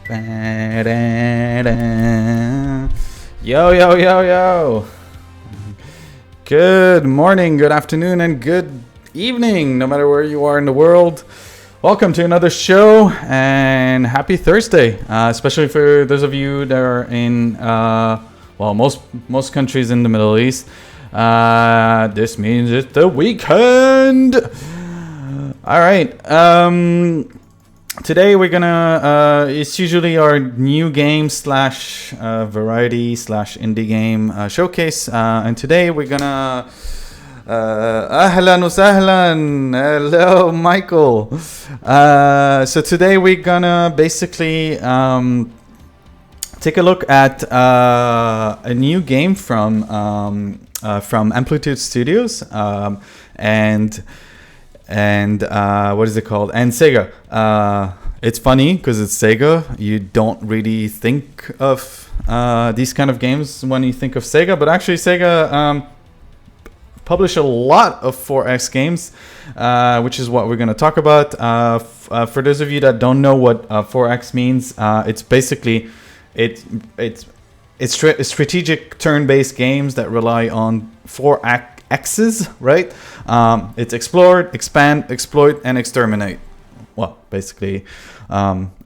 Yo, yo, yo, yo. Good morning, good afternoon, and good evening, no matter where you are in the world. Welcome to another show, and happy Thursday, especially for those of you that are in, most countries in the Middle East. This means it's the weekend. All right. Today we're gonna, it's usually our new game slash variety slash indie game showcase. And today we're gonna, ahlan wa sahlan, hello Michael. So today we're gonna basically take a look at a new game from Amplitude Studios and what is it called? And Sega. It's funny because it's Sega. You don't really think of these kind of games when you think of Sega, but actually Sega publish a lot of 4X games, which is what we're going to talk about. For those of you that don't know what 4X means, it's basically it's strategic turn-based games that rely on 4X's, right? It's explore, expand, exploit, and exterminate. Well, basically,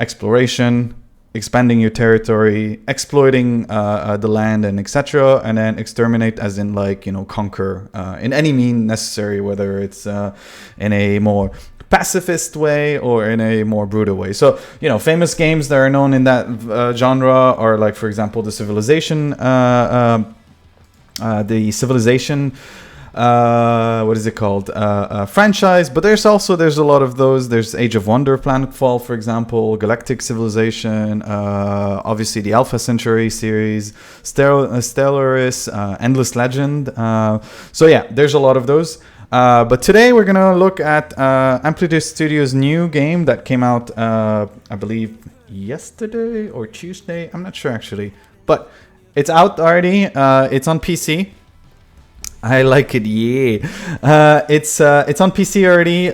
exploration, expanding your territory, exploiting the land, and etc. And then exterminate, as in conquer in any mean necessary, whether it's in a more pacifist way or in a more brutal way. So, famous games that are known in that genre are, like, for example, the Civilization. What is it called? Franchise. But there's a lot of those. There's Age of Wonder, Planetfall, for example, Galactic Civilization, obviously the Alpha Centauri series, Stellaris, Endless Legend. So yeah, there's a lot of those. But today we're gonna look at Amplitude Studios' new game that came out, I believe, yesterday or Tuesday. I'm not sure actually, but it's out already. It's on PC. I like it, yeah. It's on PC already.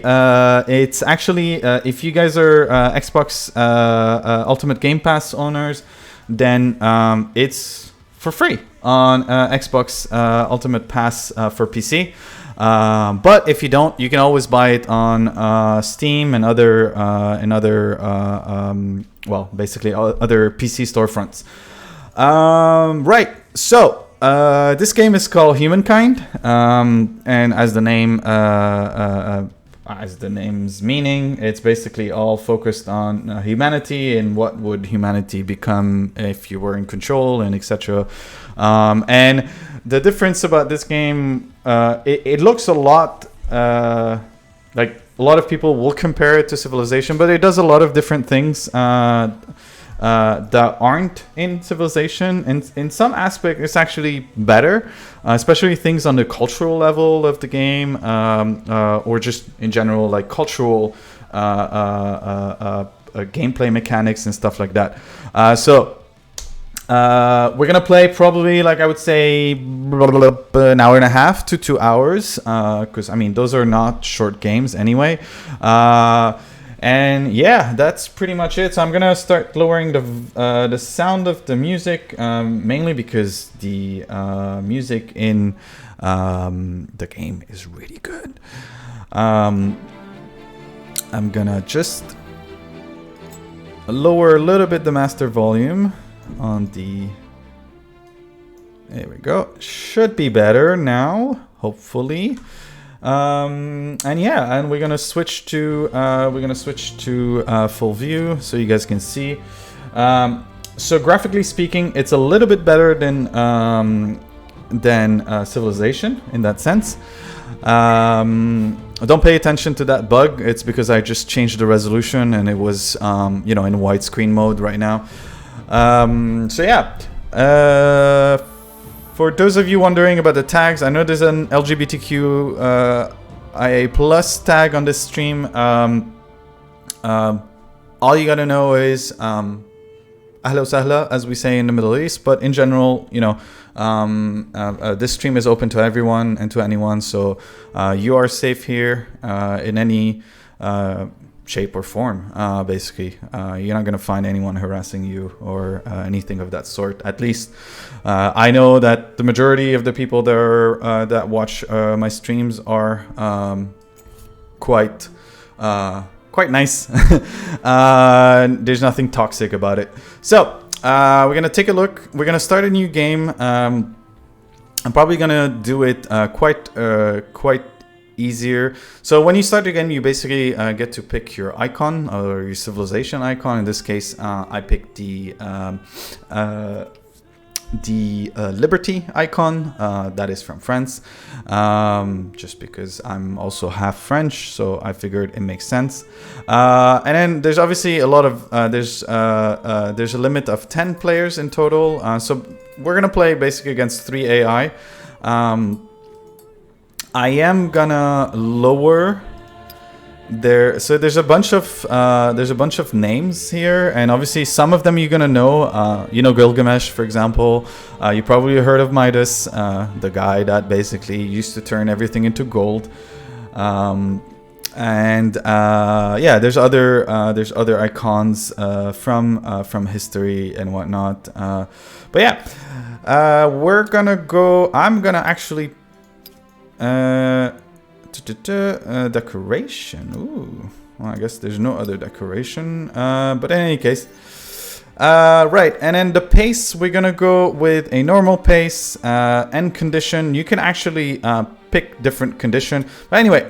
It's actually, if you guys are Xbox Ultimate Game Pass owners, then it's for free on Xbox Ultimate Pass for PC. But if you don't, you can always buy it on Steam and other basically other PC storefronts. Right. So. This game is called Humankind, and as the name's meaning, it's basically all focused on humanity and what would humanity become if you were in control, and etc. And the difference about this game, it looks a lot like a lot of people will compare it to Civilization, but it does a lot of different things that aren't in Civilization. In some aspect, it's actually better, especially things on the cultural level of the game, or just in general, like cultural gameplay mechanics and stuff like that. So we're gonna play probably, like, I would say an hour and a half to 2 hours, because I mean those are not short games anyway. And yeah, that's pretty much it. So I'm gonna start lowering the sound of the music, mainly because the music in the game is really good. I'm gonna just lower a little bit the master volume on the. There we go. Should be better now, hopefully. And we're gonna switch to full view so you guys can see. So graphically speaking, it's a little bit better than Civilization in that sense. Don't pay attention to that bug. It's because I just changed the resolution and it was in widescreen mode right now. For those of you wondering about the tags, I know there's an LGBTQIA plus tag on this stream. All you gotta know is ahla sahla, as we say in the Middle East. But in general, this stream is open to everyone and to anyone. So you are safe here in any shape or form, basically. You're not going to find anyone harassing you or anything of that sort. At least I know that the majority of the people that watch my streams are quite nice. There's nothing toxic about it. So we're gonna take a look. We're gonna start a new game. I'm probably gonna do it quite easier. So when you start the game, you basically get to pick your icon or your civilization icon. In this case, I picked the Liberty icon, that is from France, just because I'm also half French, so I figured it makes sense. And then there's obviously a lot of there's a limit of 10 players in total, so we're gonna play basically against 3 AI. I am gonna lower there, so there's a bunch of names here, and obviously some of them you're gonna know. You know Gilgamesh, for example. You probably heard of Midas, the guy that basically used to turn everything into gold. Yeah, there's other icons from history and whatnot. But yeah, we're gonna go. I'm gonna actually. Decoration. Ooh. Well, I guess there's no other decoration. But in any case. Right. And then the pace, we're going to go with a normal pace. End condition. You can actually pick different condition. But anyway,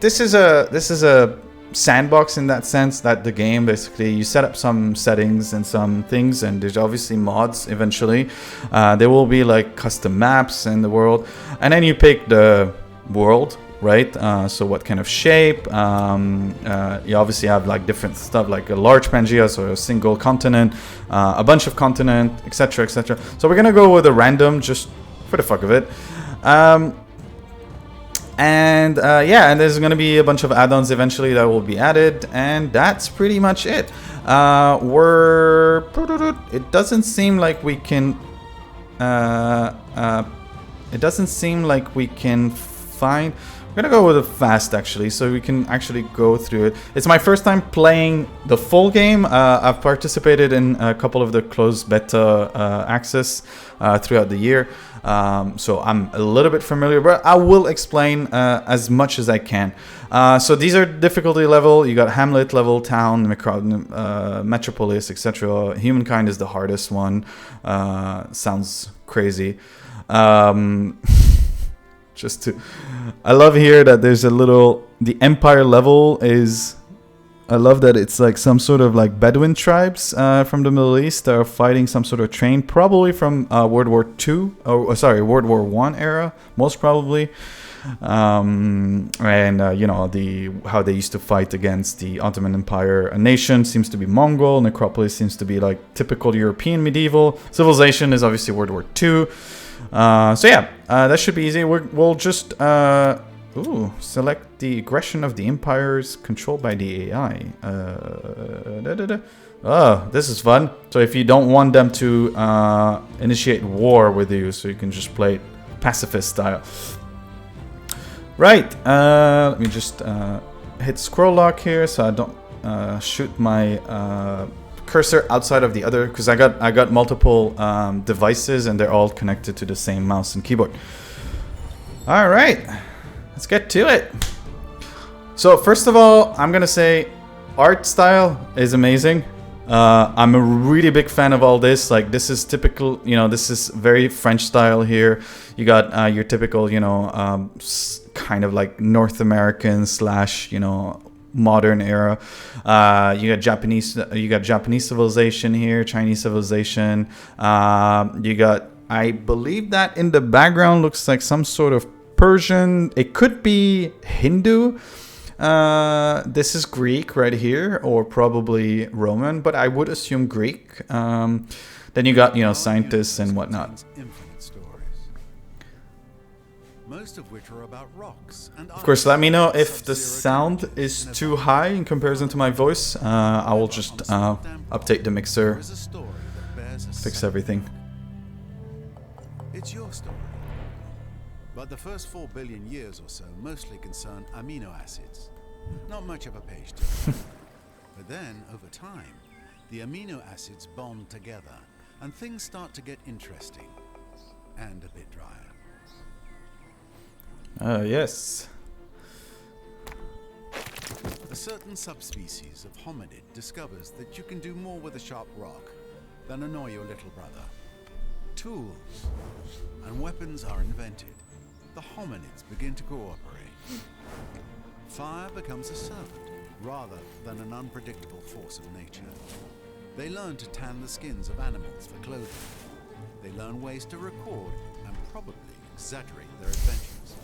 this is a sandbox in that sense, that the game basically you set up some settings and some things, and there's obviously mods eventually. There will be like custom maps in the world, and then you pick the world, right? So what kind of shape, you obviously have like different stuff, like a large Pangea, so a single continent, a bunch of continent, etc, etc. So we're gonna go with a random, just for the fuck of it. Yeah, and there's gonna be a bunch of add-ons eventually that will be added, and that's pretty much it. It doesn't seem like we can find. We're gonna go with a fast actually, so we can actually go through it. It's my first time playing the full game. I've participated in a couple of the closed beta access throughout the year, so I'm a little bit familiar, but I will explain as much as I can. So these are difficulty level. You got Hamlet level, town, metropolis, etc. Humankind is the hardest one. Sounds crazy. I love here that there's the empire level is, I love that it's like some sort of like Bedouin tribes from the Middle East that are fighting some sort of train, probably from World War II, World War I era, most probably. You know, how they used to fight against the Ottoman Empire. A nation seems to be Mongol. Necropolis seems to be like typical European medieval. Civilization is obviously World War II. So yeah, that should be easy. We'll just select the aggression of the empires controlled by the AI. Oh, this is fun. So if you don't want them to initiate war with you, so you can just play pacifist style. Right. Let me just hit scroll lock here so I don't shoot my cursor outside of the other, because I got multiple devices and they're all connected to the same mouse and keyboard. All right, let's get to it. So first of all, I'm gonna say art style is amazing. I'm a really big fan of all this. Like, this is typical, you know, this is very French style here. You got your typical, you know, kind of like North American / you know, modern era. You got Japanese civilization here, Chinese civilization. You got, I believe that in the background looks like some sort of Persian. It could be Hindu. This is Greek right here, or probably Roman, but I would assume Greek. Then you got, you know, scientists and whatnot. Most of which are about rocks. Of course, let me know if the sound is too high in comparison to my voice. I will just update the mixer, fix everything. It's your story. But the first 4 billion years or so mostly concern amino acids. Not much of a page turn. But then, over time, the amino acids bond together, and things start to get interesting. And a bit drier. Yes. A certain subspecies of hominid discovers that you can do more with a sharp rock than annoy your little brother. Tools and weapons are invented. The hominids begin to cooperate. Fire becomes a servant rather than an unpredictable force of nature. They learn to tan the skins of animals for clothing. They learn ways to record and probably exaggerate their adventures.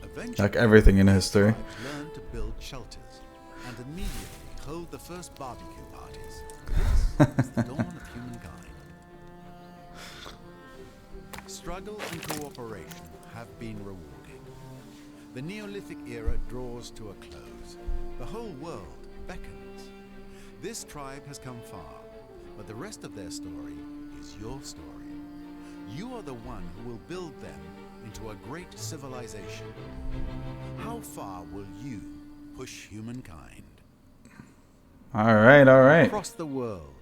Eventually, Like everything in history. tribes learn to build shelters and immediately hold the first barbecue parties. This is the dawn of humankind. Struggle and cooperation have been rewarded. The Neolithic era draws to a close. The whole world beckons. This tribe has come far, but the rest of their story is your story. You are the one who will build them into a great civilization. How far will you push humankind? All right, all right. Across the world,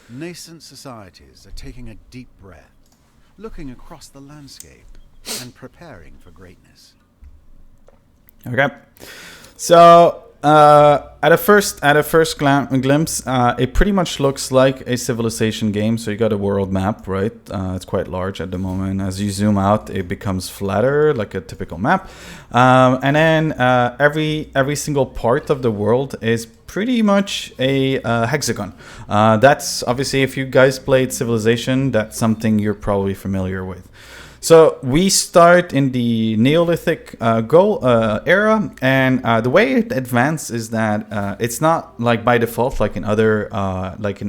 nascent societies are taking a deep breath, looking across the landscape and preparing for greatness. Okay. So at a first glimpse, it pretty much looks like a civilization game. So you got a world map, right? It's quite large at the moment. As you zoom out, it becomes flatter, like a typical map. And then every single part of the world is pretty much a hexagon. That's obviously, if you guys played Civilization, that's something you're probably familiar with. So we start in the Neolithic era, and the way it advances is that it's not like by default, like in other like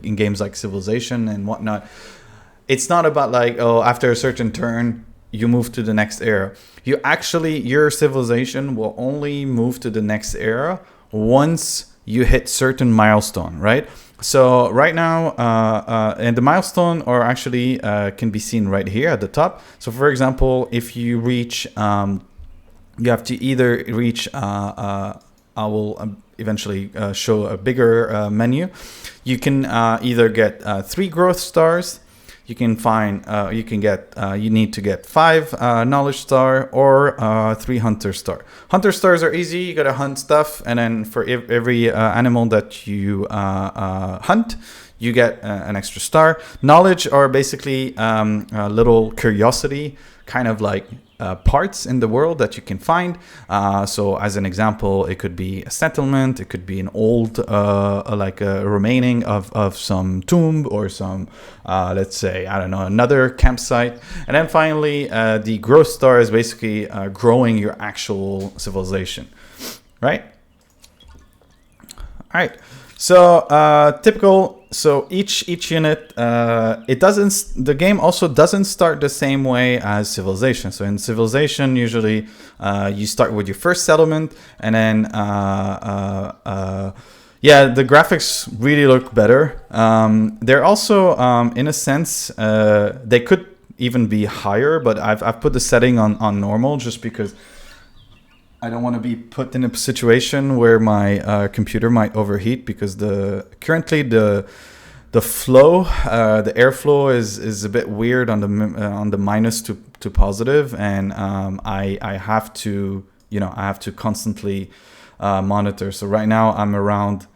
in games like Civilization and whatnot. It's not about like, oh, after a certain turn you move to the next era. Your civilization will only move to the next era once you hit certain milestone, right? So right now, and the milestone are actually can be seen right here at the top. So for example, if you reach, you have to either reach, I will eventually show a bigger menu. You can either get 3 growth stars. You can find, you need to get 5 knowledge star or 3 hunter star. Hunter stars are easy. You gotta hunt stuff, and then for every animal that you hunt, you get an extra star. Knowledge are basically a little curiosity, kind of like parts in the world that you can find. So as an example, it could be a settlement, it could be an old like a remaining of some tomb or some let's say, I don't know, another campsite. And then finally the growth star is basically growing your actual civilization, right? All right. So typical. So each unit, the game also doesn't start the same way as Civilization. So in Civilization, usually you start with your first settlement, and then yeah, the graphics really look better. They're also, in a sense, they could even be higher, but I've put the setting on normal just because I don't want to be put in a situation where my computer might overheat, because currently the flow, the airflow is a bit weird on the minus to positive, and I have to constantly monitor. So right now I'm around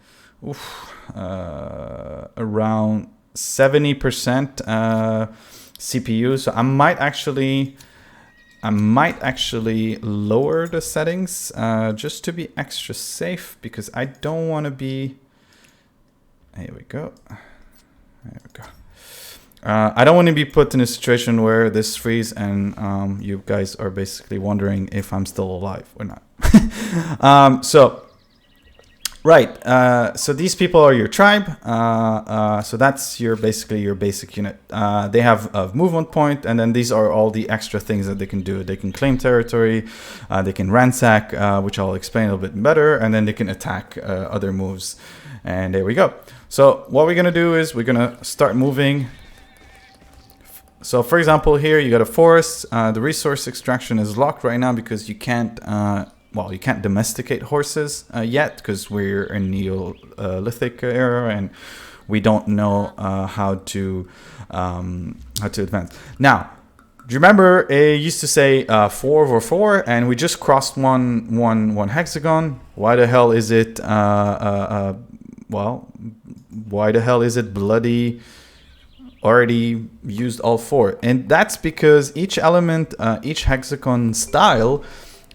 70% CPU. So I might actually lower the settings just to be extra safe, because I don't want to be. Here we go. There we go. I don't want to be put in a situation where this freeze and you guys are basically wondering if I'm still alive or not. So these people are your tribe. So that's basically your basic unit. They have a movement point, and then these are all the extra things that they can do. They can claim territory, they can ransack, which I'll explain a little bit better, and then they can attack other moves. And there we go. So what we're gonna do is we're gonna start moving. So for example, here you got a forest. The resource extraction is locked right now because you can't well, you can't domesticate horses yet because we're in Neolithic era and we don't know how to advance. Now, do you remember it used to say 4 over 4, and we just crossed one hexagon? Why the hell is it? Well, why the hell is it bloody? Already used all 4, and that's because each element, each hexagon style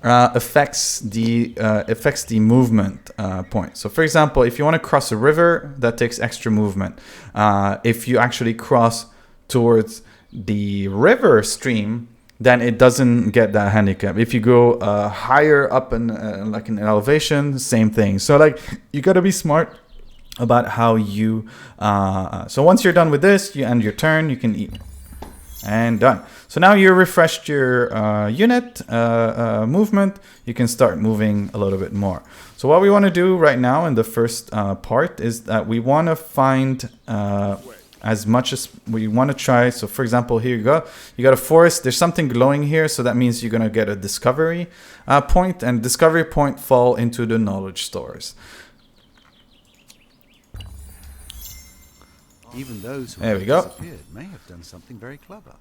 affects the movement point. So for example, if you want to cross a river, that takes extra movement. If you actually cross towards the river stream, then it doesn't get that handicap. If you go higher up in like an elevation, same thing. So like you got to be smart about how you so once you're done with this, you end your turn, you can eat, and done. So now you refreshed your unit movement, you can start moving a little bit more. So what we want to do right now in the first part is that we want to find as much as we want to try. So for example, here you go, you got a forest, there's something glowing here, so that means you're going to get a discovery point, and discovery point fall into the knowledge stores. Even those who There we have go. disappeared may have done something very clever.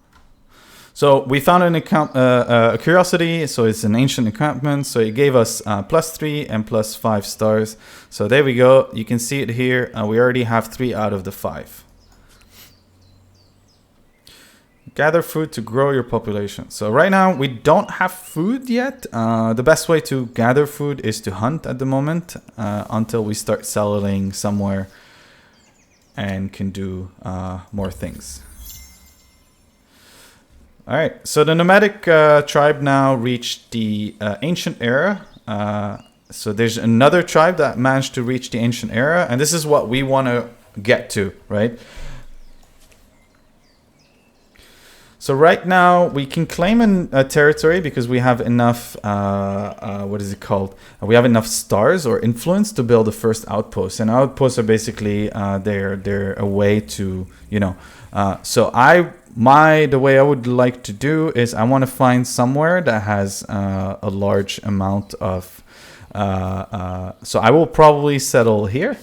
So we found a curiosity, so it's an ancient encampment, so it gave us +3 and +5 stars. So there we go, you can see it here, we already have 3 out of the 5. Gather food to grow your population. So right now we don't have food yet. The best way to gather food is to hunt at the moment until we start settling somewhere and can do more things. All right, so the nomadic tribe now reached the ancient era. So there's another tribe that managed to reach the ancient era, and this is what we want to get to, right? So right now we can claim a territory because we have enough, what is it called? We have enough stars or influence to build the first outpost. And outposts are basically, they're a way to, you know, so the way I would like to do is I want to find somewhere that has a large amount of, so I will probably settle here.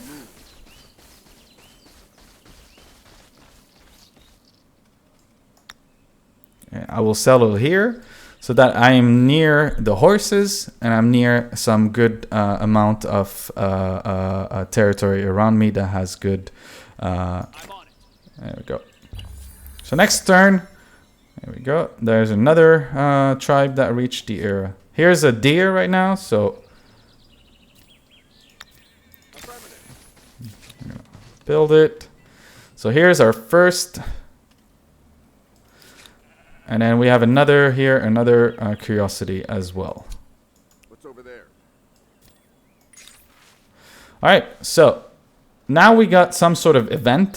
I will settle here so that I am near the horses and I'm near some good amount of territory around me that has good. There we go. So next turn, there we go. There's another tribe that reached the era. Here's a deer right now, so build it. So here's our first. And then we have another here, another curiosity as well. What's over there? All right, so now we got some sort of event.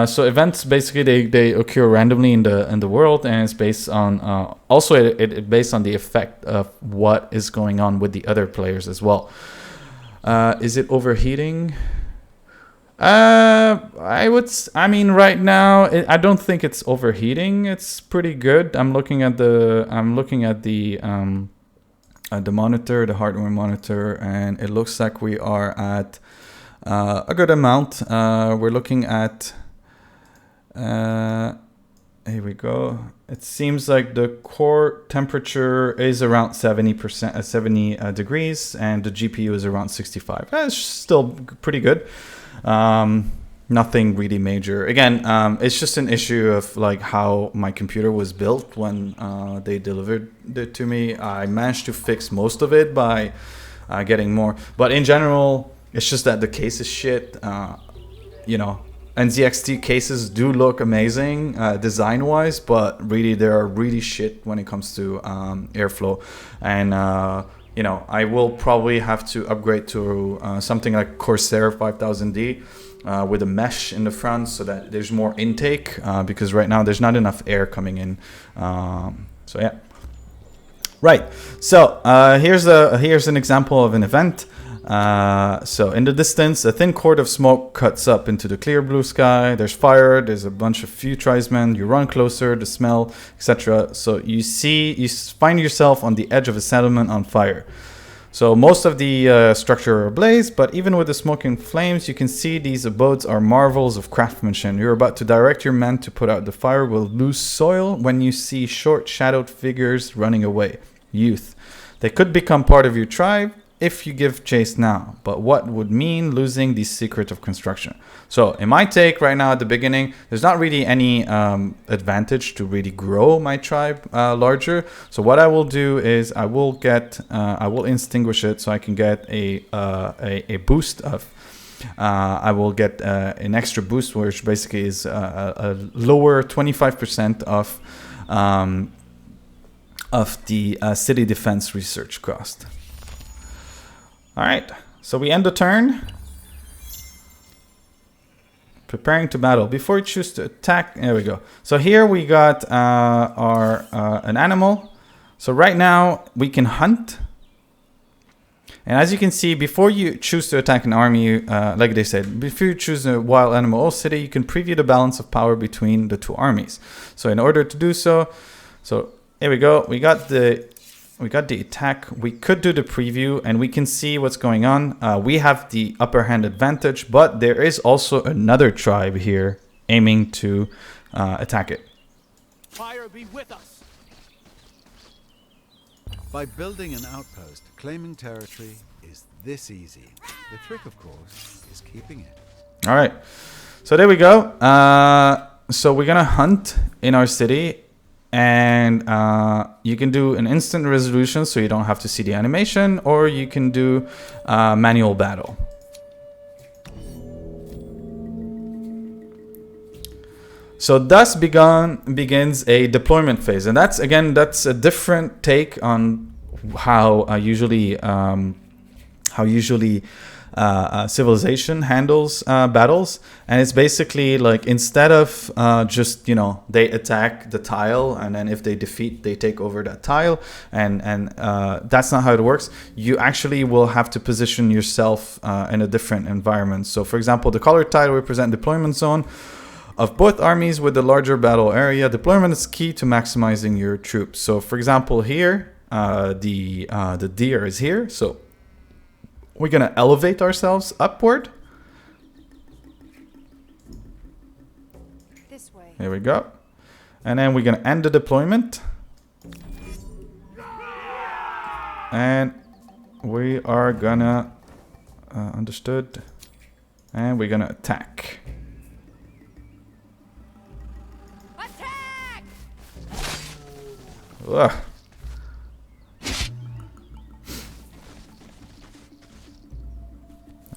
So events basically they occur randomly in the world, and it's based on also it based on the effect of what is going on with the other players as well. Is it overheating? I mean, right now, I don't think it's overheating. It's pretty good. I'm looking at the monitor, the hardware monitor, and it looks like we are at a good amount. We're looking at, here we go. It seems like the core temperature is around 70%, 70 degrees, and the GPU is around 65. It's still pretty good. Nothing really major. Again, it's just an issue of like how my computer was built when they delivered it to me. I managed to fix most of it by getting more, but in general, it's just that the case is shit. You know, NZXT cases do look amazing design-wise, but really they are really shit when it comes to airflow. And you know, I will probably have to upgrade to something like Corsair 5000D with a mesh in the front so that there's more intake because right now there's not enough air coming in. So yeah. Right. So here's an example of an event. So in the distance, a thin cord of smoke cuts up into the clear blue sky. There's fire. There's a bunch of few tribesmen. You run closer, the smell, etc. So you find yourself on the edge of a settlement on fire. So most of the structure are ablaze, but even with the smoking flames, you can see these abodes are marvels of craftsmanship. You're about to direct your men to put out the fire will lose soil when you see short shadowed figures running away. Youth. They could become part of your tribe if you give chase now, but what would mean losing the secret of construction? So in my take right now at the beginning, there's not really any advantage to really grow my tribe larger. So what I will do is I will extinguish it so I can get a boost of. I will get an extra boost, which basically is a lower 25% of the city defense research cost. All right, so we end the turn. Preparing to battle. Before you choose to attack, there we go. So here we got an animal. So right now we can hunt. And as you can see, before you choose to attack an army, like they said, before you choose a wild animal or city, you can preview the balance of power between the two armies. So in order to do so here we go. We got the attack. We could do the preview and we can see what's going on. We have the upper hand advantage, but there is also another tribe here aiming to attack it. Fire be with us. By building an outpost, claiming territory is this easy. The trick, of course, is keeping it. All right. So there we go. So we're going to hunt in our city. And you can do an instant resolution so you don't have to see the animation, or you can do manual battle. So thus begins a deployment phase. And that's a different take on how usually civilization handles battles. And it's basically like, instead of just, they attack the tile, and then if they defeat, they take over that tile, and that's not how it works. You actually will have to position yourself in a different environment. So for example, the colored tile represent deployment zone of both armies with the larger battle area. Deployment is key to maximizing your troops. So for example, here the deer is here, so we're going to elevate ourselves upward. This way. Here we go. And then we're going to end the deployment. And we are going to... understood. And we're going to attack. Attack! Ugh.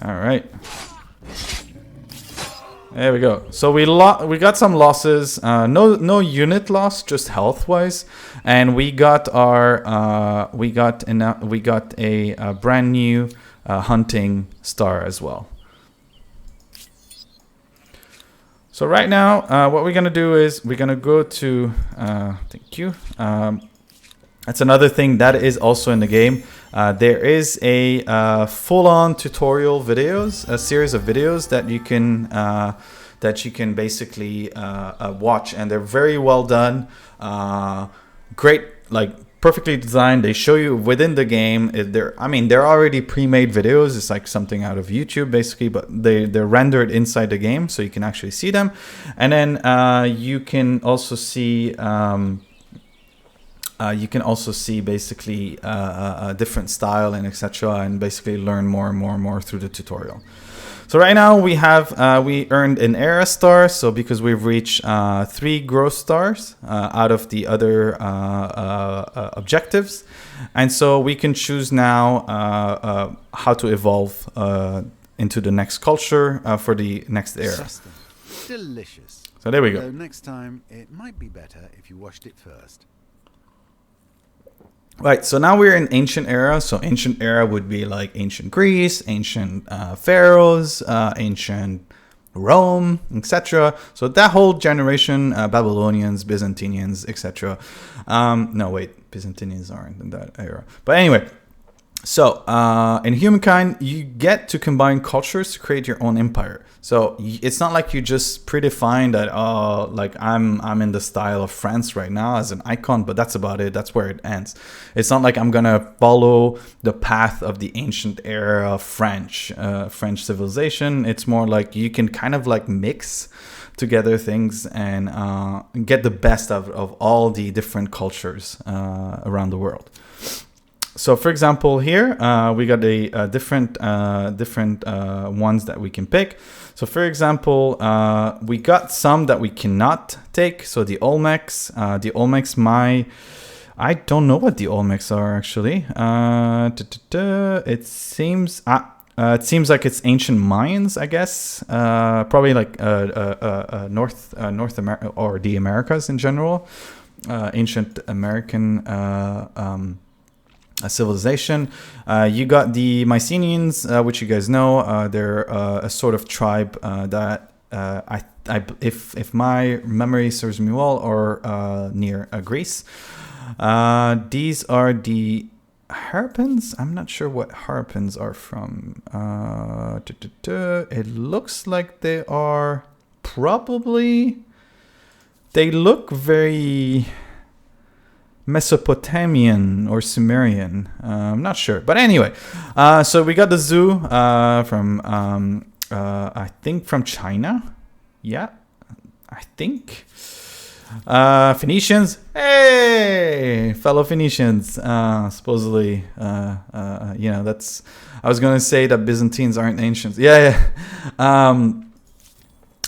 All right. There we go. So we got some losses. No unit loss, just health wise, and we got a brand new hunting star as well. So right now, what we're gonna do is we're gonna go to thank you. That's another thing that is also in the game. There is a full-on tutorial videos, a series of videos that you can basically watch, and they're very well done. Great, like perfectly designed. They show you within the game. They're already pre-made videos. It's like something out of YouTube basically, but they're rendered inside the game, so you can actually see them. And then you can also see. Basically a different style and etc., and basically learn more and more through the tutorial. So right now we earned an era star, so because we've reached 3 growth stars out of the other objectives, and so we can choose now how to evolve into the next culture for the next era. Delicious. So there we go. Though next time it might be better if you washed it first. Right, so now we're in ancient era. So ancient era would be like ancient Greece, ancient pharaohs, ancient Rome, etc. So that whole generation, Babylonians, Byzantinians, etc. No, wait, Byzantinians aren't in that era. But anyway, So in Humankind, you get to combine cultures to create your own empire. So it's not like you just predefine that, oh, like I'm in the style of France right now as an icon, but that's about it. That's where it ends. It's not like I'm gonna follow the path of the ancient era of French civilization. It's more like you can kind of like mix together things and get the best of all the different cultures around the world. So, for example, here we got a different ones that we can pick. So, for example, we got some that we cannot take. So the Olmecs, I don't know what the Olmecs are actually. It seems like it's ancient Mayans, I guess. Probably like North America or the Americas in general. Ancient American. A civilization. You got the Mycenaeans, which you guys know. They're a sort of tribe that if my memory serves me well, are near Greece. These are the Harapins. I'm not sure what Harapins are from. It looks like they are probably. They look very Mesopotamian or Sumerian. I'm not sure. But anyway, so we got the zoo from, I think from China. Yeah, I think. Phoenicians. Hey, fellow Phoenicians. Supposedly, that's... I was going to say that Byzantines aren't ancients. Yeah.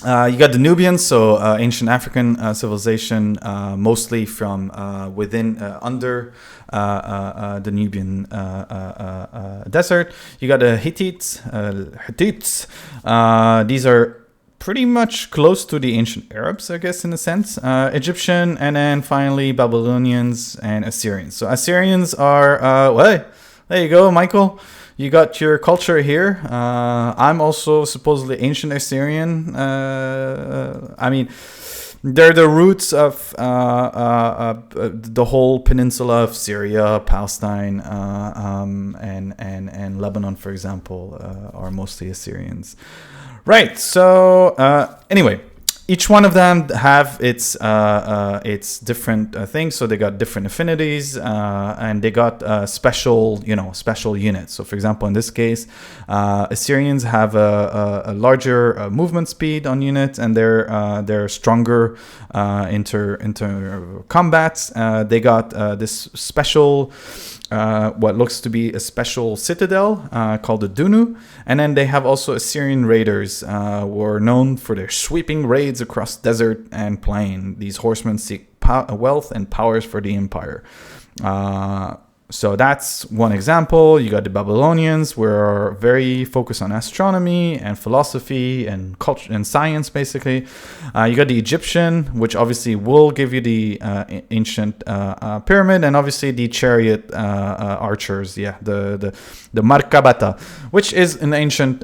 You got the Nubians, so ancient African civilization, mostly from within, under the Nubian desert. You got the Hittites. These are pretty much close to the ancient Arabs, I guess, in a sense. Egyptian, and then finally Babylonians and Assyrians. So Assyrians are, well, there you go, Michael. You got your culture here. I'm also supposedly ancient Assyrian. I mean, they're the roots of the whole peninsula of Syria, Palestine, and Lebanon, for example, are mostly Assyrians. Right. So anyway. Each one of them have its different things. So they got different affinities, and they got special units. So, for example, in this case, Assyrians have a larger movement speed on units, and they're stronger into combats. They got this special. What looks to be a special citadel called the Dunu. And then they have also Assyrian raiders who are known for their sweeping raids across desert and plain. These horsemen seek wealth and powers for the empire. So that's one example. You got the Babylonians, who are very focused on astronomy and philosophy and culture and science, basically. You got the Egyptian, which obviously will give you the ancient pyramid, and obviously the chariot archers. Yeah, the Markabata, which is an ancient,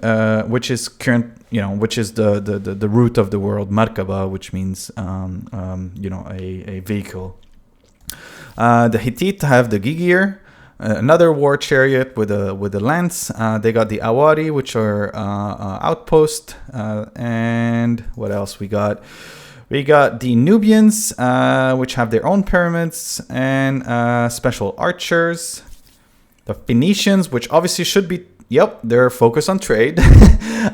which is current, which is the root of the word Markaba, which means a vehicle. The Hittite have the Gigir, another war chariot with a lance. They got the Awari, which are outpost. And what else we got? We got the Nubians, which have their own pyramids and special archers. The Phoenicians, which obviously should be... Yep, they're focused on trade,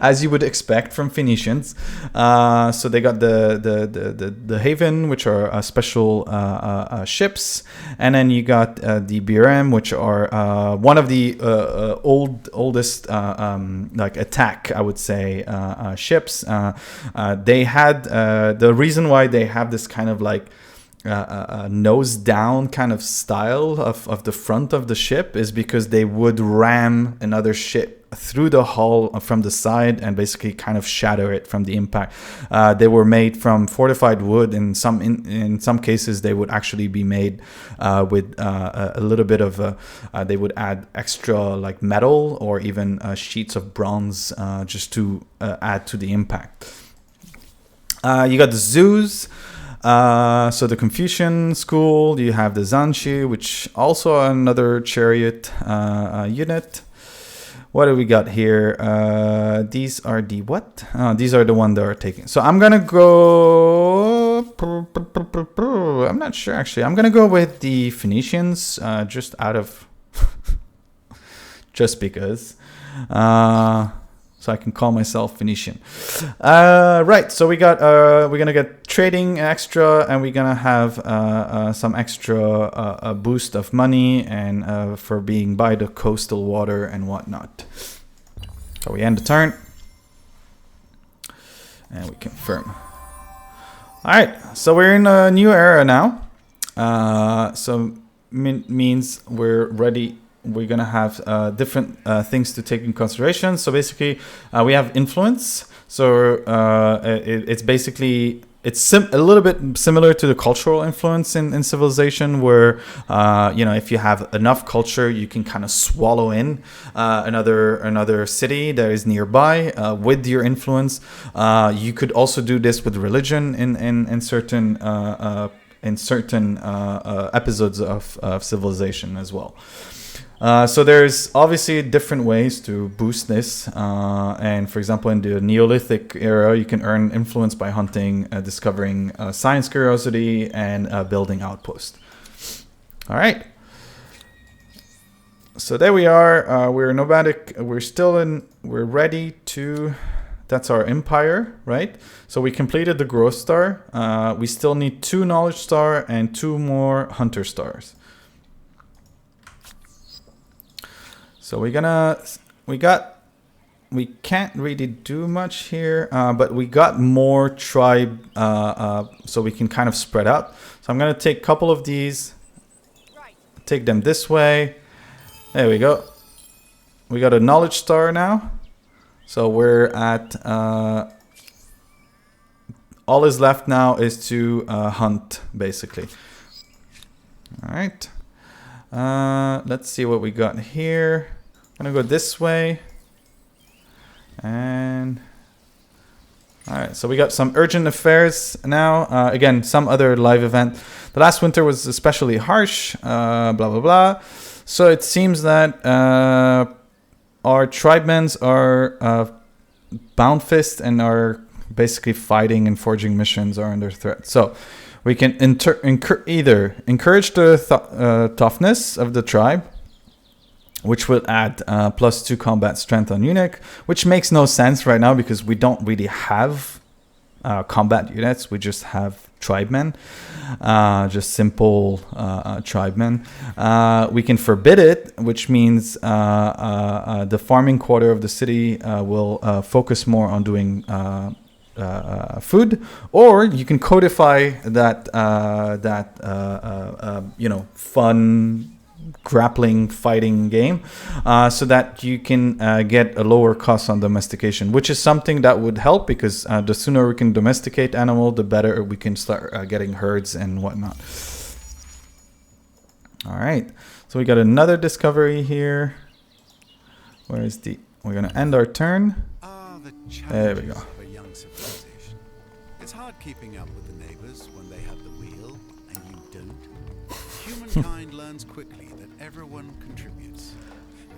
as you would expect from Phoenicians. So they got the Haven, which are special ships, and then you got the Birem, which are one of the oldest like attack, I would say, ships. They had the reason why they have this kind of like nose down kind of style of the front of the ship is because they would ram another ship through the hull from the side and basically kind of shatter it from the impact. They were made from fortified wood. In some cases they would actually be made with a little bit of they would add extra like metal or even sheets of bronze just to add to the impact. You got the Zeus. So the Confucian school, you have the Zanshi, which also another chariot unit. What do we got here? These are the what? These are the one that are taking. So I'm gonna go. I'm not sure actually. I'm gonna go with the Phoenicians, just out of, just because. So I can call myself Phoenician. Right. So we're gonna get trading extra, and we're gonna have some extra a boost of money and for being by the coastal water and whatnot. So we end the turn, and we confirm. All right. So we're in a new era now. So means we're ready. We're gonna have different things to take in consideration. So basically, we have influence. So it's basically a little bit similar to the cultural influence in civilization, where if you have enough culture, you can kind of swallow in another city that is nearby with your influence. You could also do this with religion in certain episodes of civilization as well. So there's obviously different ways to boost this. And for example, in the Neolithic era, you can earn influence by hunting, discovering science curiosity, and building outposts. All right. So there we are. We're nomadic. We're ready to... That's our empire, right? So we completed the growth star. We still need 2 knowledge star and 2 more hunter stars. So we can't really do much here, but we got more tribe, so we can kind of spread out. So I'm gonna take a couple of these, take them this way. There we go. We got a knowledge star now. So we're at, all is left now is to hunt, basically. All right. Let's see what we got here. I'm gonna go this way. And all right, so we got some urgent affairs now. Again, some other live event. The last winter was especially harsh, blah, blah, blah. So it seems that our tribemans are bound fist and are basically fighting and forging missions are under threat. So we can either encourage the toughness of the tribe, which will add +2 combat strength on eunuch, which makes no sense right now because we don't really have combat units. We just have tribemen, just simple tribemen. We can forbid it, which means the farming quarter of the city will focus more on doing food, or you can codify that fun grappling fighting game, so that you can get a lower cost on domestication, which is something that would help because the sooner we can domesticate animal, the better we can start getting herds and whatnot. All right, so we got another discovery here. Where is we're gonna end our turn. There we go. Of a young civilization. It's hard keeping up with the neighbors when they have the wheel and you don't. Humankind learns quickly that everyone contributes.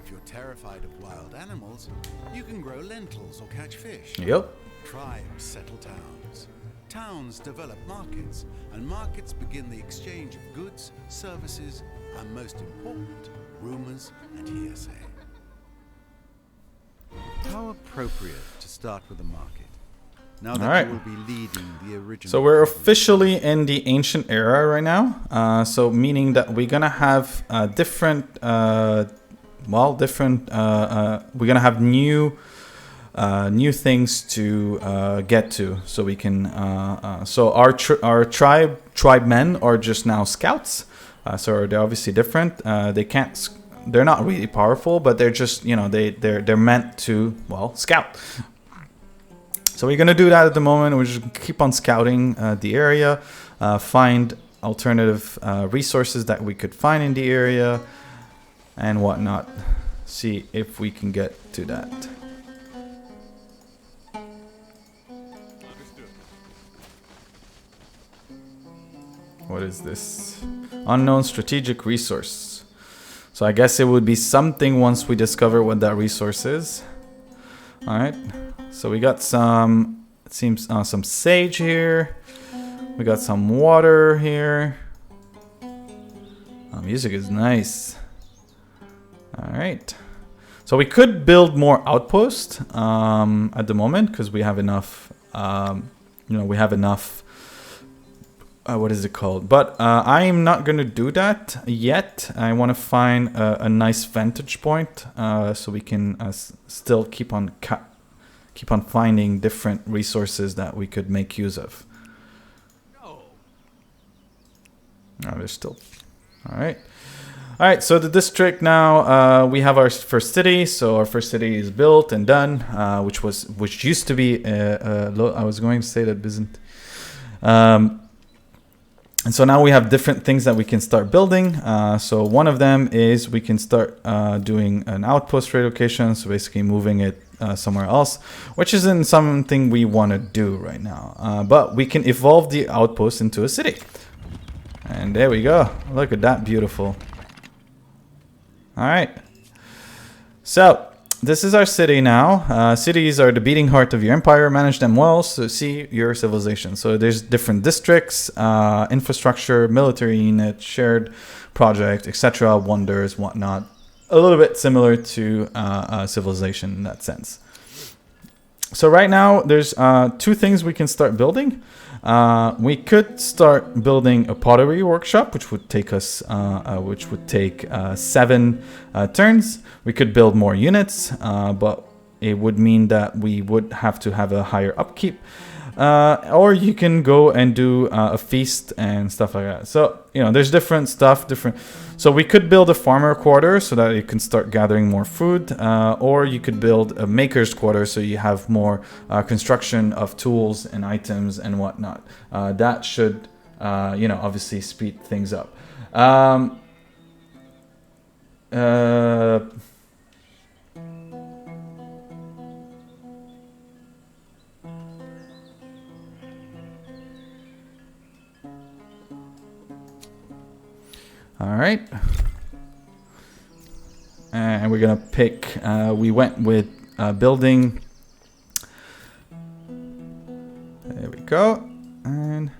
If you're terrified of wild animals, you can grow lentils or catch fish. Yep. Tribes settle towns. Towns develop markets, and markets begin the exchange of goods, services, and most important, rumors and hearsay. How appropriate to start with a market, now that you will be leading the original. So we're officially in the ancient era right now. So meaning that we're gonna have different, we're gonna have new things to get to. So we can, so our tribemen are just now scouts. So they're obviously different. They're not really powerful, but they're just, they're meant to, scout. So we're gonna do that at the moment. We're just keep on scouting the area, find alternative resources that we could find in the area and whatnot. See if we can get to that. what is this? Unknown strategic resource. So I guess it would be something once we discover what that resource is. All right. So we got some, it seems, some sage here. We got some water here. Music is nice. All right. So we could build more outposts at the moment because we have enough. We have enough. What is it called? But I'm not going to do that yet. I want to find a nice vantage point so we can still keep on finding different resources that we could make use of. Oh, there's still. All right. All right, so the district now, we have our first city. So our first city is built and done, which used to be, I was going to say that isn't. And so now we have different things that we can start building. So one of them is we can start doing an outpost relocation. So basically moving it somewhere else, which isn't something we want to do right now. But we can evolve the outpost into a city. And there we go. Look at that, beautiful. All right. So this is our city now. Cities are the beating heart of your empire. Manage them well. So see your civilization. So there's different districts, infrastructure, military unit, shared project, etc., wonders, whatnot. A little bit similar to civilization in that sense. So right now there's two things we can start building. We could start building a pottery workshop, which would take us, 7 turns. We could build more units, but it would mean that we would have to have a higher upkeep. Or you can go and do a feast and stuff like that. So, there's different stuff, So we could build a farmer quarter so that you can start gathering more food. Or you could build a maker's quarter so you have more construction of tools and items and whatnot. That should, obviously speed things up. All right, and we're gonna pick, we went with building, there we go, and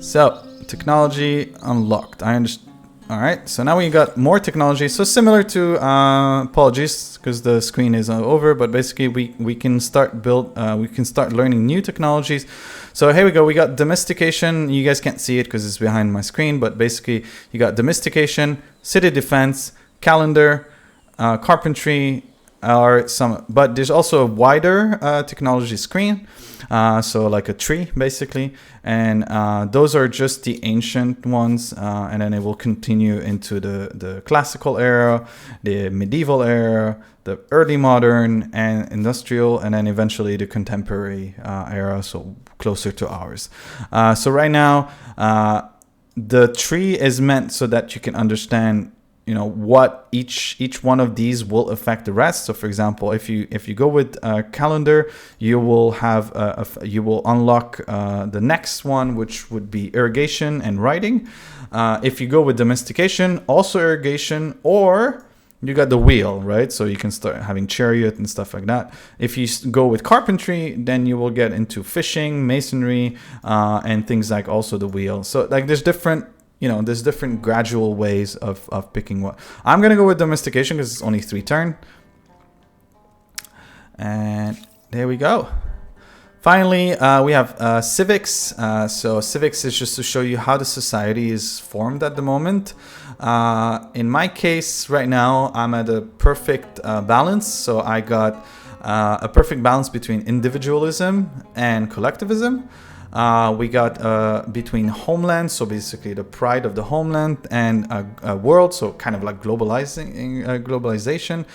so technology unlocked. I understand. All right, so now we got more technology. So similar to, apologies because the screen is over, but basically we can start learning new technologies. So here we go. We got domestication. You guys can't see it because it's behind my screen, but basically you got domestication, city defense, calendar, carpentry, but there's also a wider technology screen. So like a tree basically, and those are just the ancient ones, and then it will continue into the classical era, the medieval era, the early modern and industrial, and then eventually the contemporary era, so closer to ours. So right now the tree is meant so that you can understand what each one of these will affect the rest. So for example, if you go with calendar, you will have you will unlock the next one, which would be irrigation and writing. If you go with domestication, also irrigation, or you got the wheel, right? So you can start having chariot and stuff like that. If you go with carpentry, then you will get into fishing, masonry, and things like also the wheel. So like there's different gradual ways of picking what. I'm going to go with domestication because it's only 3 turn. And there we go. Finally, we have civics. So civics is just to show you how the society is formed at the moment. In my case right now, I'm at a perfect balance. So I got a perfect balance between individualism and collectivism. We got between homeland, so basically the pride of the homeland, and a world, so kind of like globalization,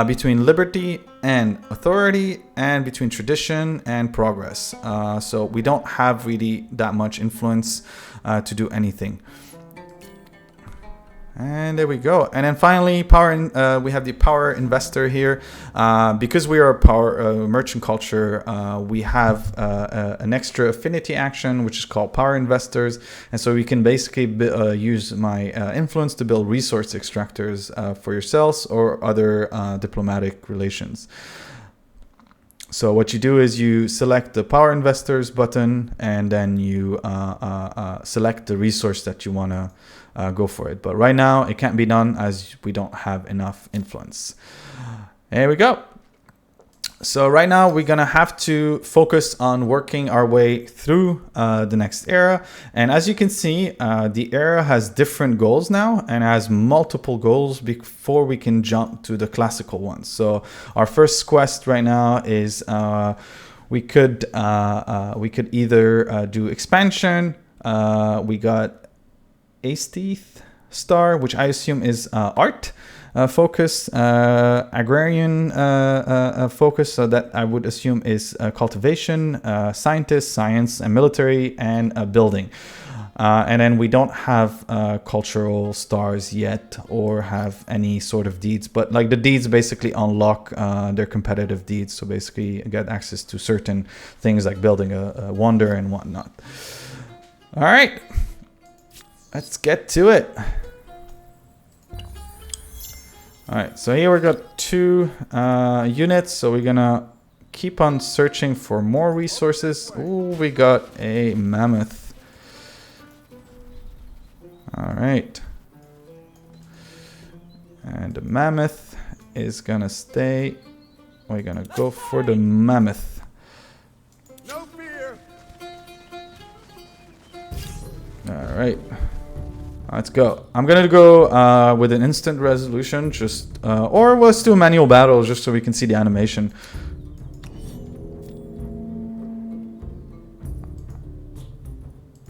between liberty and authority, and between tradition and progress. So we don't have really that much influence to do anything. And there we go. And then finally, we have the power investor here. Because we are a power merchant culture, we have an extra affinity action, which is called power investors. And so we can basically use my influence to build resource extractors for yourselves or other diplomatic relations. So what you do is you select the power investors button, and then you select the resource that you want to go for it. But right now it can't be done as we don't have enough influence. There we go. So right now we're gonna have to focus on working our way through the next era. And as you can see, the era has different goals now and has multiple goals before we can jump to the classical ones. So our first quest right now is we could either do expansion. We got Aesthete Star, which I assume is art focus, agrarian focus, so that I would assume is cultivation, scientists, science, and military, and building. And then we don't have cultural stars yet or have any sort of deeds, but like the deeds basically unlock their competitive deeds. So basically get access to certain things like building a wonder and whatnot. All right, let's get to it. All right, so here we got 2 units. So we're gonna keep on searching for more resources. Ooh, we got a mammoth. All right. And the mammoth is gonna stay. We're gonna go for the mammoth. No fear. All right. Let's go. I'm gonna go with an instant resolution, just or let's do a manual battle just so we can see the animation.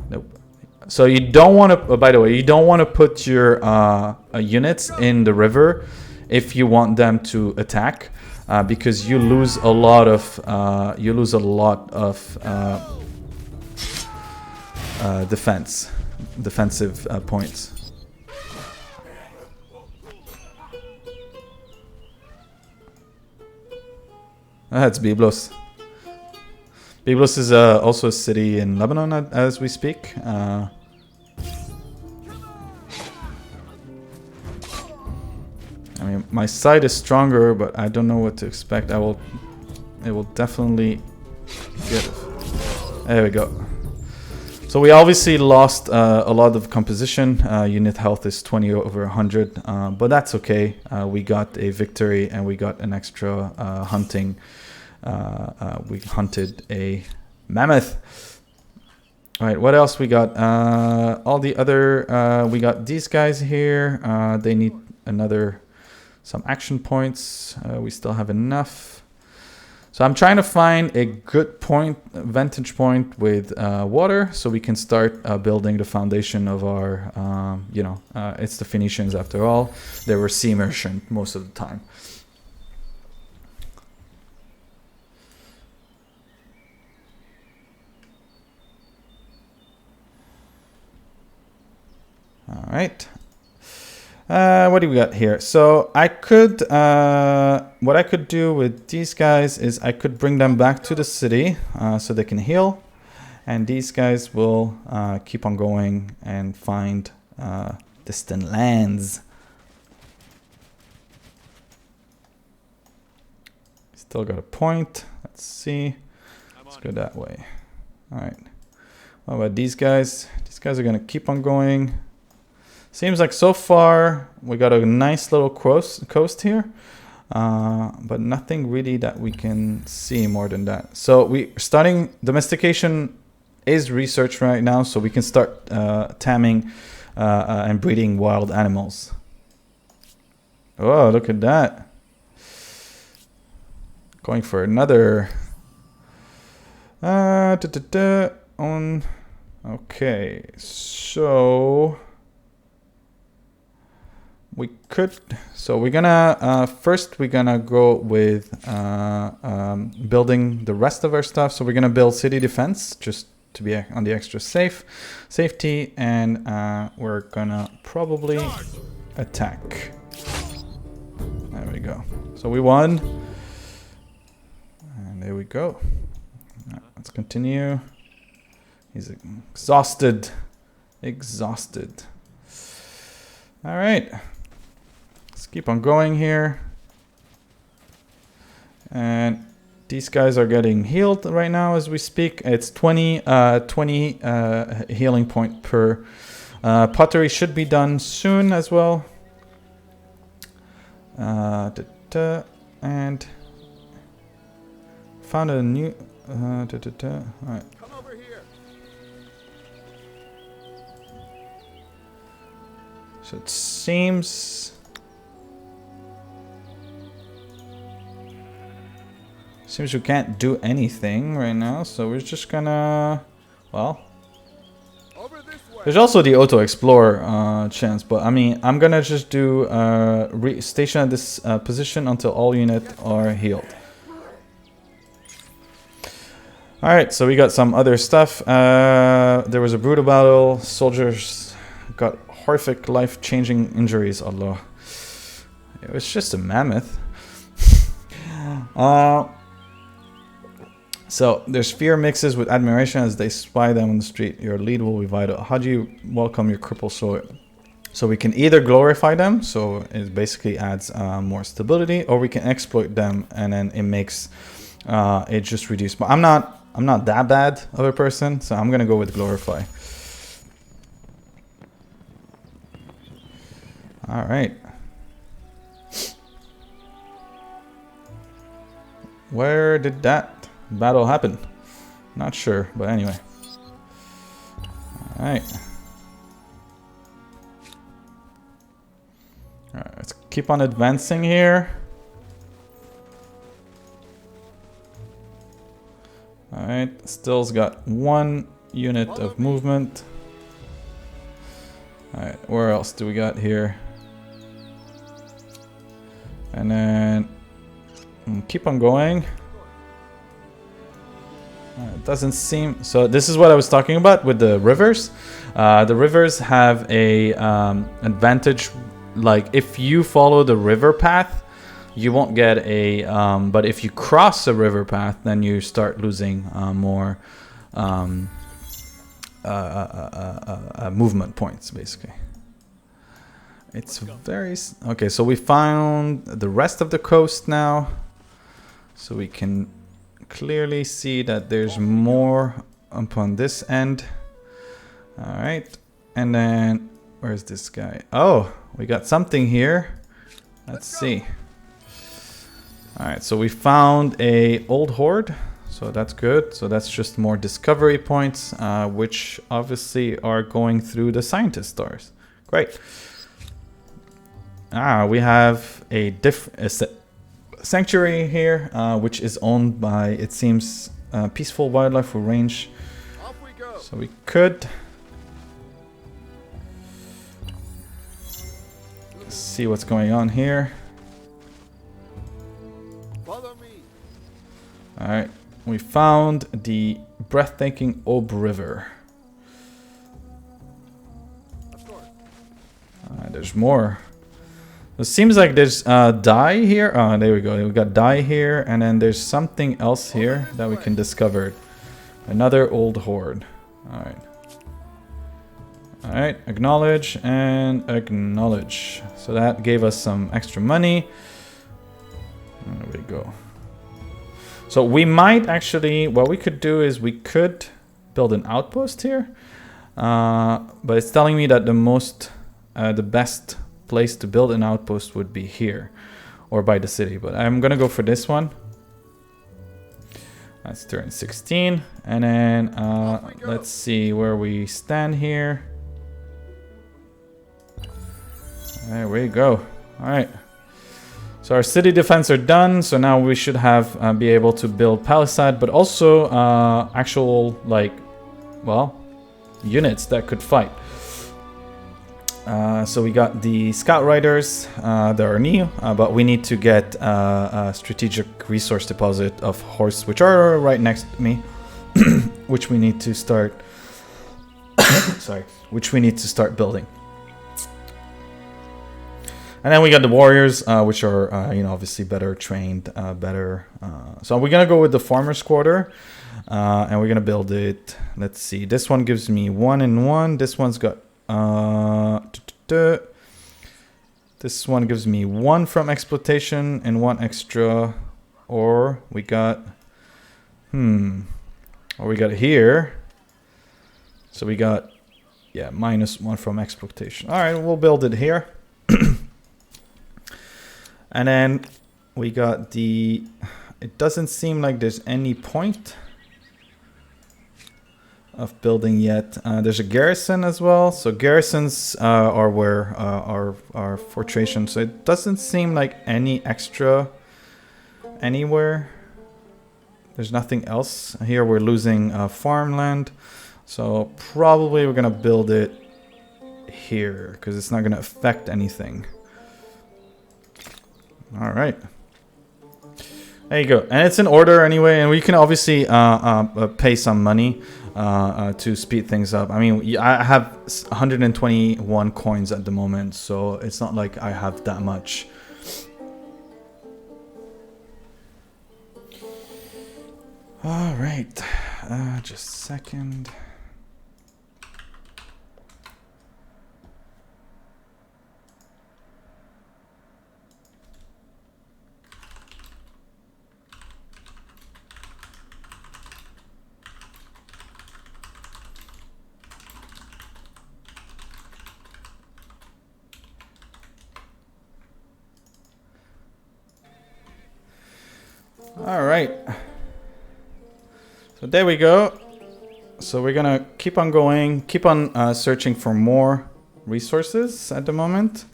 Nope. So you don't want to. By the way, you don't want to put your units in the river if you want them to attack, because you lose a lot of defensive points. That's Byblos. Byblos is also a city in Lebanon as we speak. I mean, my side is stronger, but I don't know what to expect. It will definitely get it. There we go. So we obviously lost a lot of composition. Unit health is 20 over 100, but that's okay. We got a victory and we got an extra hunting. We hunted a mammoth. All right, what else we got? All the other, we got these guys here. They need some action points. We still have enough. So I'm trying to find a good vantage point with water, so we can start building the foundation of our, it's the Phoenicians after all. They were sea merchant most of the time. All right. What do we got here? So I could, what I could do with these guys is I could bring them back to the city so they can heal. And these guys will keep on going and find distant lands. Still got a point. Let's see. Let's go that way. All right. What about these guys? These guys are going to keep on going. Seems like so far we got a nice little coast here, but nothing really that we can see more than that. So we starting domestication is research right now, so we can start tamming and breeding wild animals. Oh, look at that! Going for another. Okay, so. We're gonna first we're gonna go with building the rest of our stuff. So we're gonna build city defense just to be on the extra safety, and we're gonna probably attack. There we go. So we won. And there we go. Let's continue. He's exhausted. Exhausted. All right. Let's keep on going here. And these guys are getting healed right now as we speak. It's 20 healing point per. Pottery should be done soon as well. And found a new. All right. Come over here. So it seems we can't do anything right now. So we're just gonna, well. Over this way. There's also the auto explore chance, but I mean, I'm gonna just do station at this position until all units are healed. All right, so we got some other stuff. There was a brutal battle. Soldiers got horrific, life-changing injuries. Allah, it was just a mammoth. So there's fear mixes with admiration as they spy them on the street. Your lead will be vital. How do you welcome your crippled soul? So we can either glorify them, so it basically adds more stability, or we can exploit them, and then it makes it just reduce. But I'm not that bad of a person, so I'm gonna go with glorify. All right. Where did that battle happen? Not sure, but anyway. Alright. Alright, let's keep on advancing here. Alright, still's got 1 unit of movement. Alright, where else do we got here? And then keep on going. It doesn't seem so. This is what I was talking about with the rivers. The rivers have a advantage. Like if you follow the river path, you won't get a. But if you cross a river path, then you start losing more movement points, basically. It's very okay. So we found the rest of the coast now, so we can clearly see that there's more upon this end. All right, and then where's this guy? Oh, we got something here. Let's see. All right, so we found a old horde, so that's good. So that's just more discovery points, which obviously are going through the scientist stars. Great. We have a sanctuary here, which is owned by, it seems, Peaceful Wildlife for Range. Off we go. So we could see what's going on here. Follow me. All right, we found the breathtaking Aube River. Of course. There's more. It seems like there's dye here. Oh, there we go. We got dye here, and then there's something else here that we can discover. Another old horde. All right. All right. Acknowledge and acknowledge. So that gave us some extra money. There we go. So we might actually, what we could do is we could build an outpost here, but it's telling me that the best place to build an outpost would be here or by the city, but I'm gonna go for this one. That's turn 16, and then let's see where we stand here. There we go. All right, so our city defense are done, so now we should have be able to build palisade, but also actual, like, well, units that could fight. So we got the scout riders, they are new, but we need to get a strategic resource deposit of horse, which are right next to me, which we need to start. Sorry, which we need to start building. And then we got the warriors, which are, you know, obviously better trained, better. So we're going to go with the farmer's quarter, and we're going to build it. Let's see. This one gives me 1 and 1. This one's got... this one gives me 1 from exploitation and 1 extra. Or we got... Or we got here. So we got... Yeah, -1 from exploitation. All right, we'll build it here. And then we got the... It doesn't seem like there's any point of building yet. There's a garrison as well. So garrisons are where our fortration. So it doesn't seem like any extra anywhere. There's nothing else. Here we're losing farmland. So probably we're going to build it here because it's not going to affect anything. All right. There you go. And it's in order anyway. And we can obviously pay some money to speed things up. I mean, I have 121 coins at the moment. So it's not like I have that much. All right. Just a second. All right. So there we go. So we're gonna keep on going, keep on searching for more resources at the moment.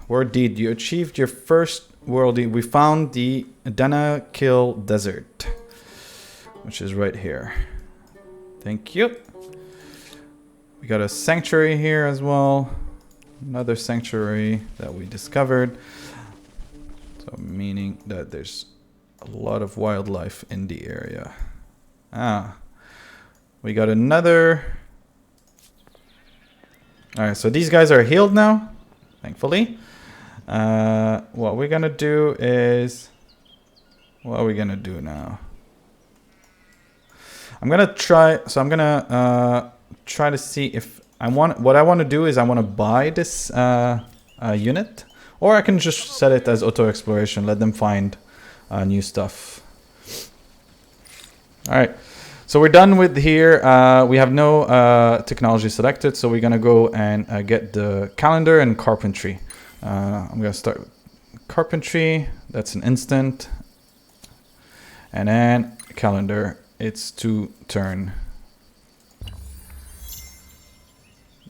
Word deed, you achieved your first world deed. We found the Danakil Desert, which is right here. Thank you. We got a sanctuary here as well. Another sanctuary that we discovered. So meaning that there's a lot of wildlife in the area. We got another. All right, so these guys are healed now, thankfully. What we're gonna do is, what are we gonna do now? I'm gonna try. So I'm gonna try to see if I want. What I want to do is I want to buy this unit, or I can just set it as auto exploration. Let them find new stuff. All right, so we're done with here. We have no technology selected, so we're gonna go and get the calendar and carpentry. I'm gonna start with carpentry. That's an instant, and then calendar. It's to turn.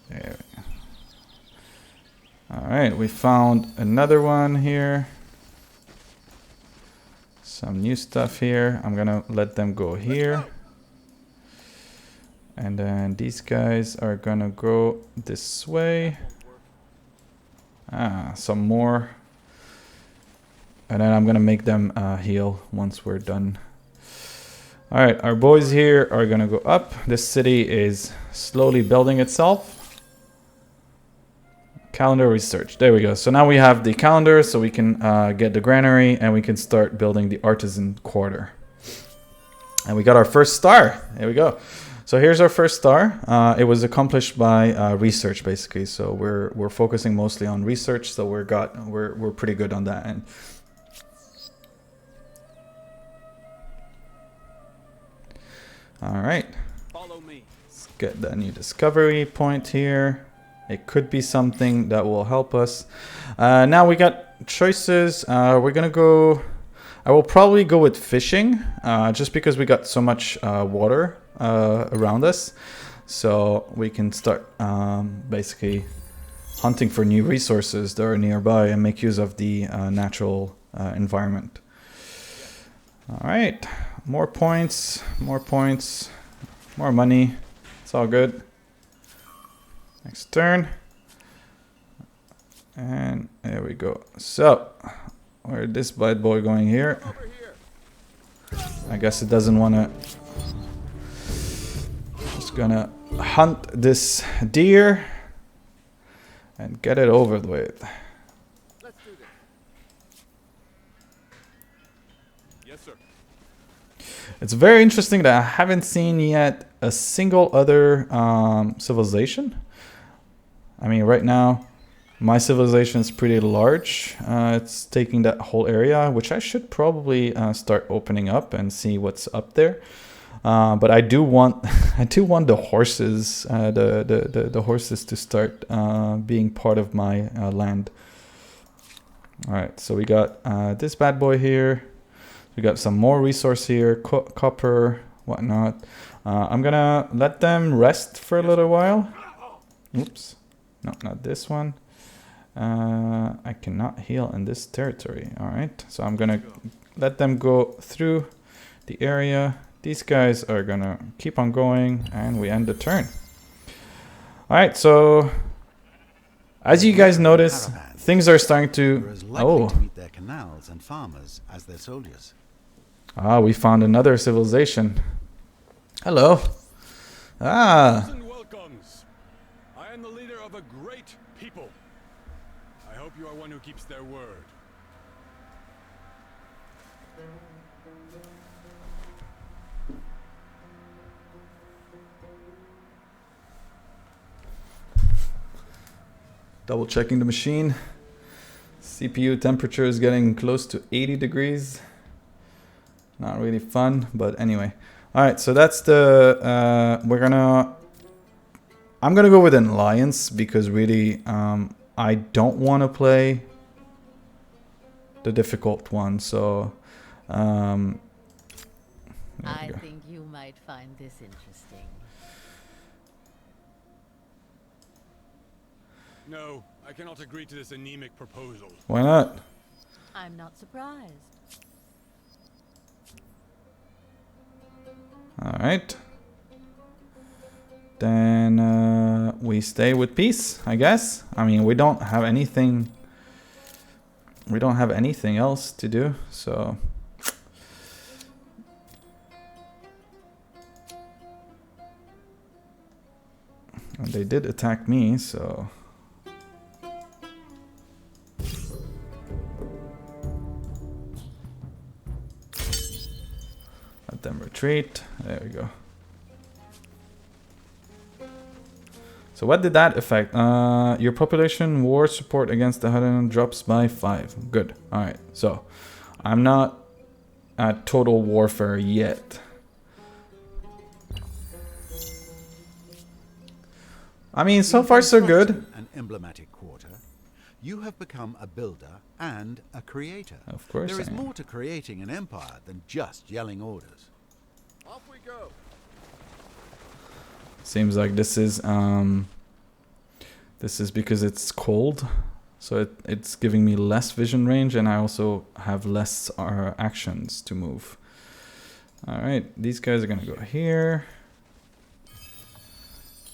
There. All right, we found another one here. Some new stuff here. I'm gonna let them go here. And then these guys are gonna go this way. Some more. And then I'm gonna make them heal once we're done. All right, our boys here are gonna go up. This city is slowly building itself. Calendar research. There we go. So now we have the calendar, so we can get the granary and we can start building the artisan quarter. And we got our first star. There we go. So here's our first star. It was accomplished by research, basically. So we're focusing mostly on research. So we're pretty good on that end. All right. Follow me. Let's get that new discovery point here. It could be something that will help us. Now we got choices. We're gonna go. I will probably go with fishing, just because we got so much water around us, so we can start basically hunting for new resources that are nearby and make use of the natural environment. All right, more points, more money. It's all good. Next turn. And there we go. So, where is this bad boy going here? Over here. I guess it doesn't want to. Just gonna hunt this deer. and get it over with. Let's do this. Yes, sir. It's very interesting that I haven't seen yet a single other civilization. I mean, right now, my civilization is pretty large. It's taking that whole area, which I should probably start opening up and see what's up there. But I do want, I do want the horses, the horses to start being part of my land. All right, so we got this bad boy here. We got some more resource here, copper, whatnot. I'm gonna let them rest for a little while. Oops, no, not this one. I cannot heal in this territory. All right, so I'm gonna let them go through the area. These guys are gonna keep on going, and we end the turn. All right, so as you guys notice, things are starting They're to. as likely to meet their canals and farmers as their soldiers. We found another civilization. Hello. And welcomes. I am the leader of a great people. I hope you are one who keeps their word. Double checking the machine. CPU temperature is getting close to 80 degrees. Not really fun, but anyway. All right, so that's the, I'm gonna go with an alliance because really, I don't want to play the difficult one. So, there we I go. think you might find this interesting. No, I cannot agree to this anemic proposal. Why not? I'm not surprised. All right. Then we stay with peace, I guess. I mean, we don't have anything. We don't have anything else to do, so. And they did attack me, so. Let them retreat. There we go. So what did that affect? Your population war support against the Hutton drops by 5. Good. All right. So I'm not at total warfare yet. I mean, so far so good. An emblematic quarter. You have become a builder and a creator. Of course There is I am. more to creating an empire than just yelling orders. Off we go. Seems like this is because it's cold, so it's giving me less vision range, and I also have less actions to move. All right, these guys are gonna go here.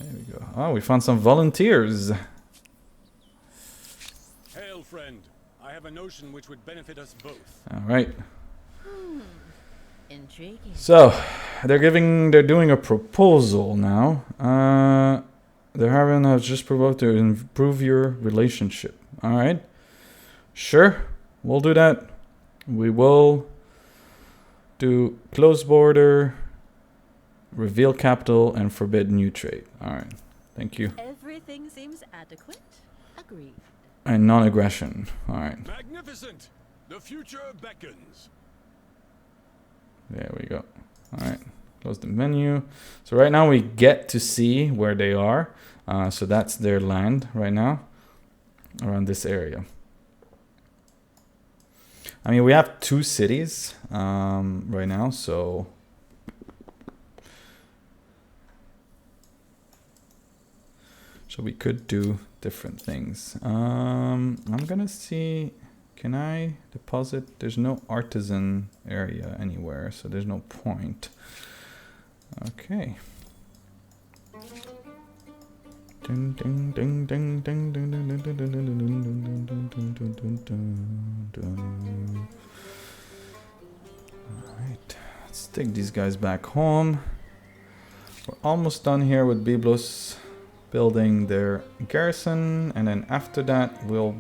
There we go. Oh, we found some volunteers. Hail, friend. I have a notion which would benefit us both. All right. Intriguing. So they're doing a proposal now. The Harvin has just provoked to improve your relationship. All right, sure, we'll do that. We will do close border, reveal capital, and forbid new trade. All right, thank you. Everything seems adequate. Agreed. And non-aggression. All right, Magnificent. The future beckons. there we go. All right, close the menu. So right now we get to see where they are. So that's their land right now, around this area. I mean, we have 2 cities right now, so we could do different things. I'm gonna see. Can I deposit? There's no artisan area anywhere, so there's no point. Okay. Ding ding ding ding ding ding ding ding ding ding ding ding ding. Alright, let's take these guys back home. We're almost done here with Biblos. building their garrison, and then after that we'll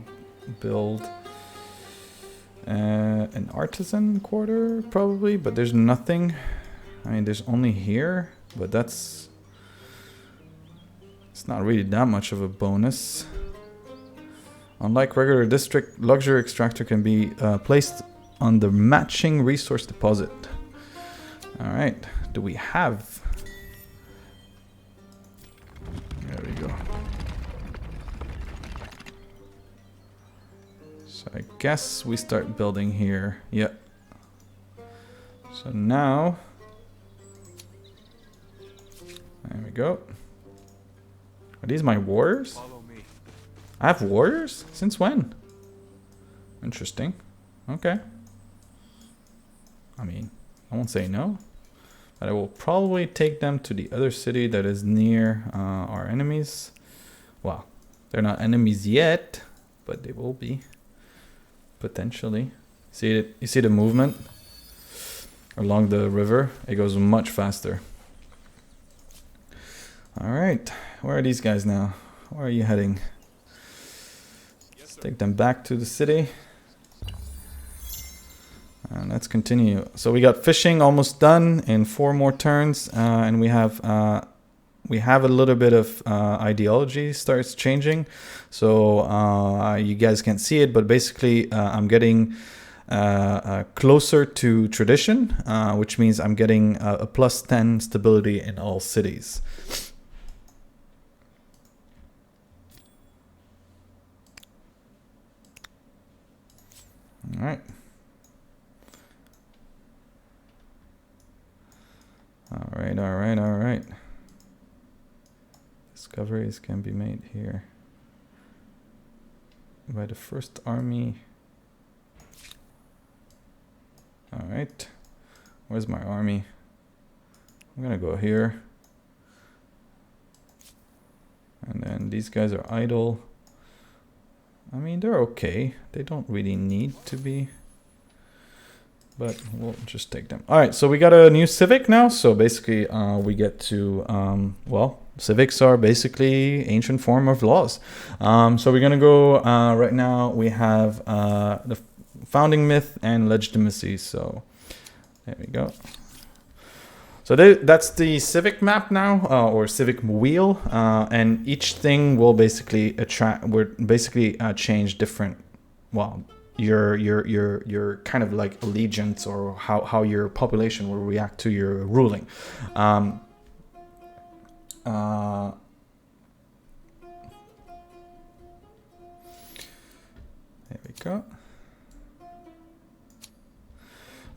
build an artisan quarter probably, but there's nothing. I mean, there's only here, but it's not really that much of a bonus. Unlike regular district, luxury extractor can be placed on the matching resource deposit. All right, do we have? There we go. So I guess we start building here. Yep. So now, there we go. Are these my warriors? Follow me. I have warriors? Since when? Interesting. Okay. I mean, I won't say no. But I will probably take them to the other city that is near our enemies. Well, they're not enemies yet, but they will be. Potentially. See it? You see the movement? Along the river? It goes much faster. Alright. Where are these guys now? Where are you heading? Let's take them back to the city. And let's continue. So we got fishing almost done in 4 more turns, and we have a little bit of ideology starts changing. So you guys can't see it, but basically I'm getting closer to tradition, which means I'm getting a +10 stability in all cities. All right. All right. Discoveries can be made here by the first army. All right. Where's my army? I'm gonna go here. And then these guys are idle. I mean, they're okay. They don't really need to be. But we'll just take them. All right, so we got a new civic now. So basically, we get to, well, civics are basically ancient form of laws. So we're going to go, right now, we have the founding myth and legitimacy. So there we go. So that's the civic map now, or civic wheel. And each thing will basically change different, well, your kind of like allegiance, or how your population will react to your ruling. There we go.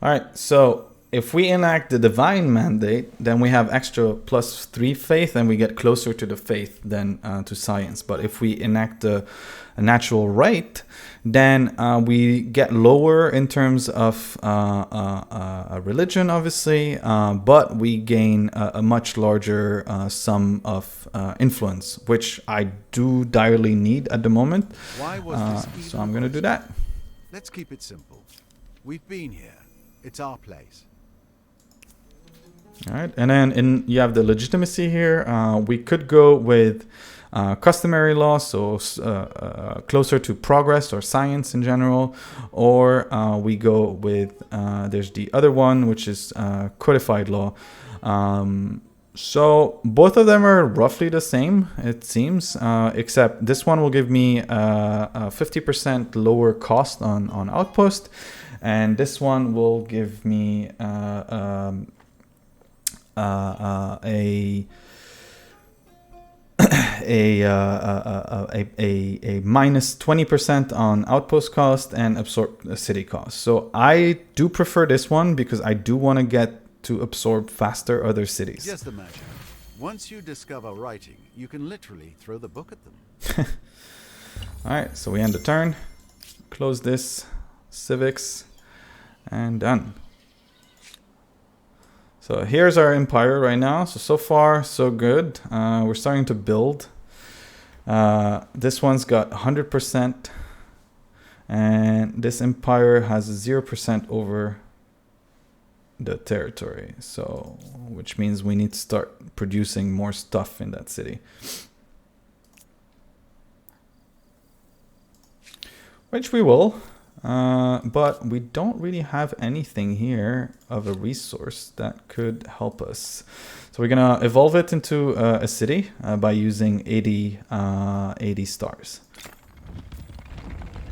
All right, so if we enact the divine mandate, then we have extra +3 faith, and we get closer to the faith than to science. But if we enact a natural right, then we get lower in terms of a religion, obviously, but we gain a much larger sum of influence, which I do direly need at the moment. Why was this so I'm going to do that. Let's keep it simple. We've been here. It's our place. All right, and then you have the legitimacy here. We could go with customary law, so closer to progress or science in general, or we go with there's the other one, which is codified law. So both of them are roughly the same, it seems, except this one will give me a 50% lower cost on outpost, and this one will give me a minus 20% on outpost cost and absorb city cost. So I do prefer this one because I do want to get to absorb faster other cities. Just imagine, once you discover writing, you can literally throw the book at them. All right, so we end the turn, close this, civics, and done. So here's our empire right now. So far, so good. We're starting to build. This one's got 100%. And this empire has 0% over the territory. So, which means we need to start producing more stuff in that city. which we will. But we don't really have anything here of a resource that could help us. So we're gonna evolve it into a city by using 80 stars.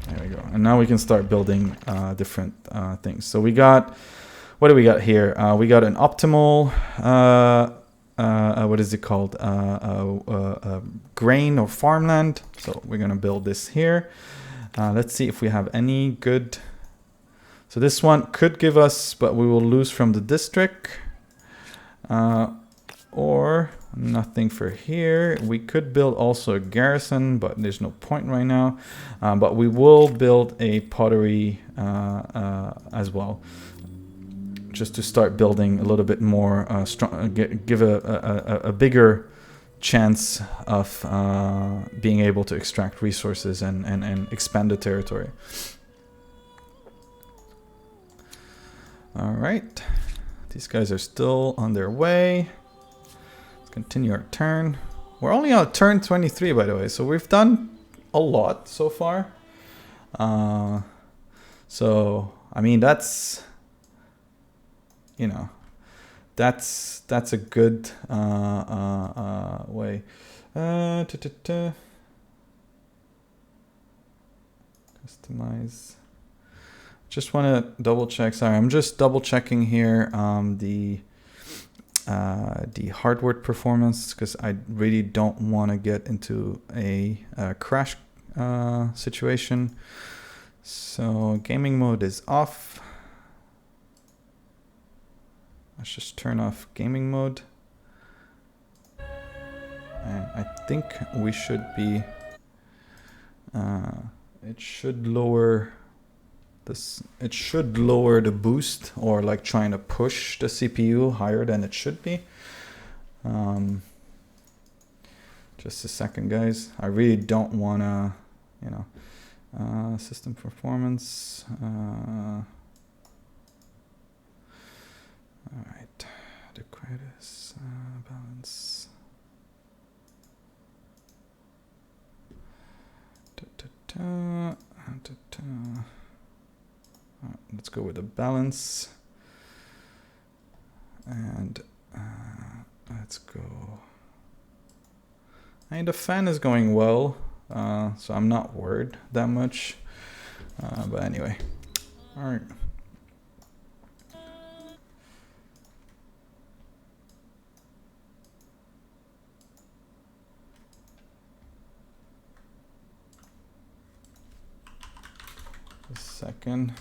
There we go. And now we can start building different things. So we got, what do we got here? We got an optimal, what is it called? Grain or farmland. So we're gonna build this here. Let's see if we have any good. So this one could give us, but we will lose from the district. Or nothing for here. We could build also a garrison, but there's no point right now. But we will build a pottery as well, just to start building a little bit more strong, give a bigger chance of being able to extract resources and expand the territory. All right, these guys are still on their way. Let's continue our turn. We're only on turn 23, by the way, so we've done a lot so far. So I mean, that's, you know, that's a good way. Customize. Just want to double check. Sorry, I'm just double checking here the hardware performance, because I really don't want to get into a crash situation. So gaming mode is off. Let's just turn off gaming mode. And I think we should be, it should lower this, it should lower the boost, or like trying to push the CPU higher than it should be. Just a second, guys. I really don't want to, you know, system performance. All right, the greatest balance. All right, let's go with the balance, and let's go. And the fan is going well, so I'm not worried that much. But anyway, all right. Second.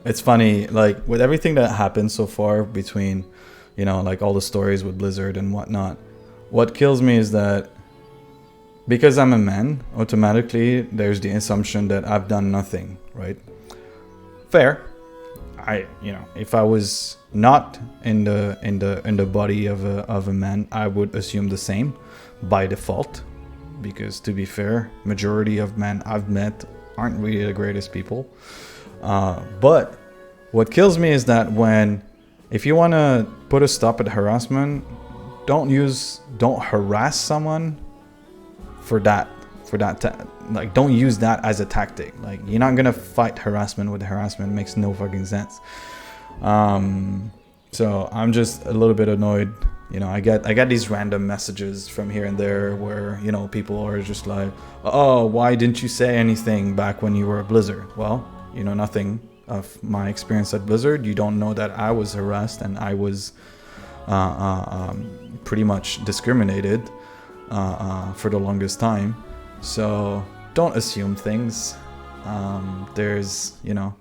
It's funny, like with everything that happened so far between, you know, like all the stories with Blizzard and whatnot, what kills me is that because I'm a man, automatically there's the assumption that I've done nothing, right? Fair. You know, if I was not in the body of a man, I would assume the same by default, because to be fair, majority of men I've met aren't really the greatest people. But what kills me is that if you want to put a stop at harassment, don't harass someone like don't use that as a tactic. Like, you're not gonna fight harassment with harassment. It makes no fucking sense. So I'm just a little bit annoyed. You know, I get these random messages from here and there where, you know, people are just like, oh, why didn't you say anything back when you were at Blizzard? Well, you know nothing of my experience at Blizzard. You don't know that I was harassed and I was pretty much discriminated for the longest time. So don't assume things. There's, you know,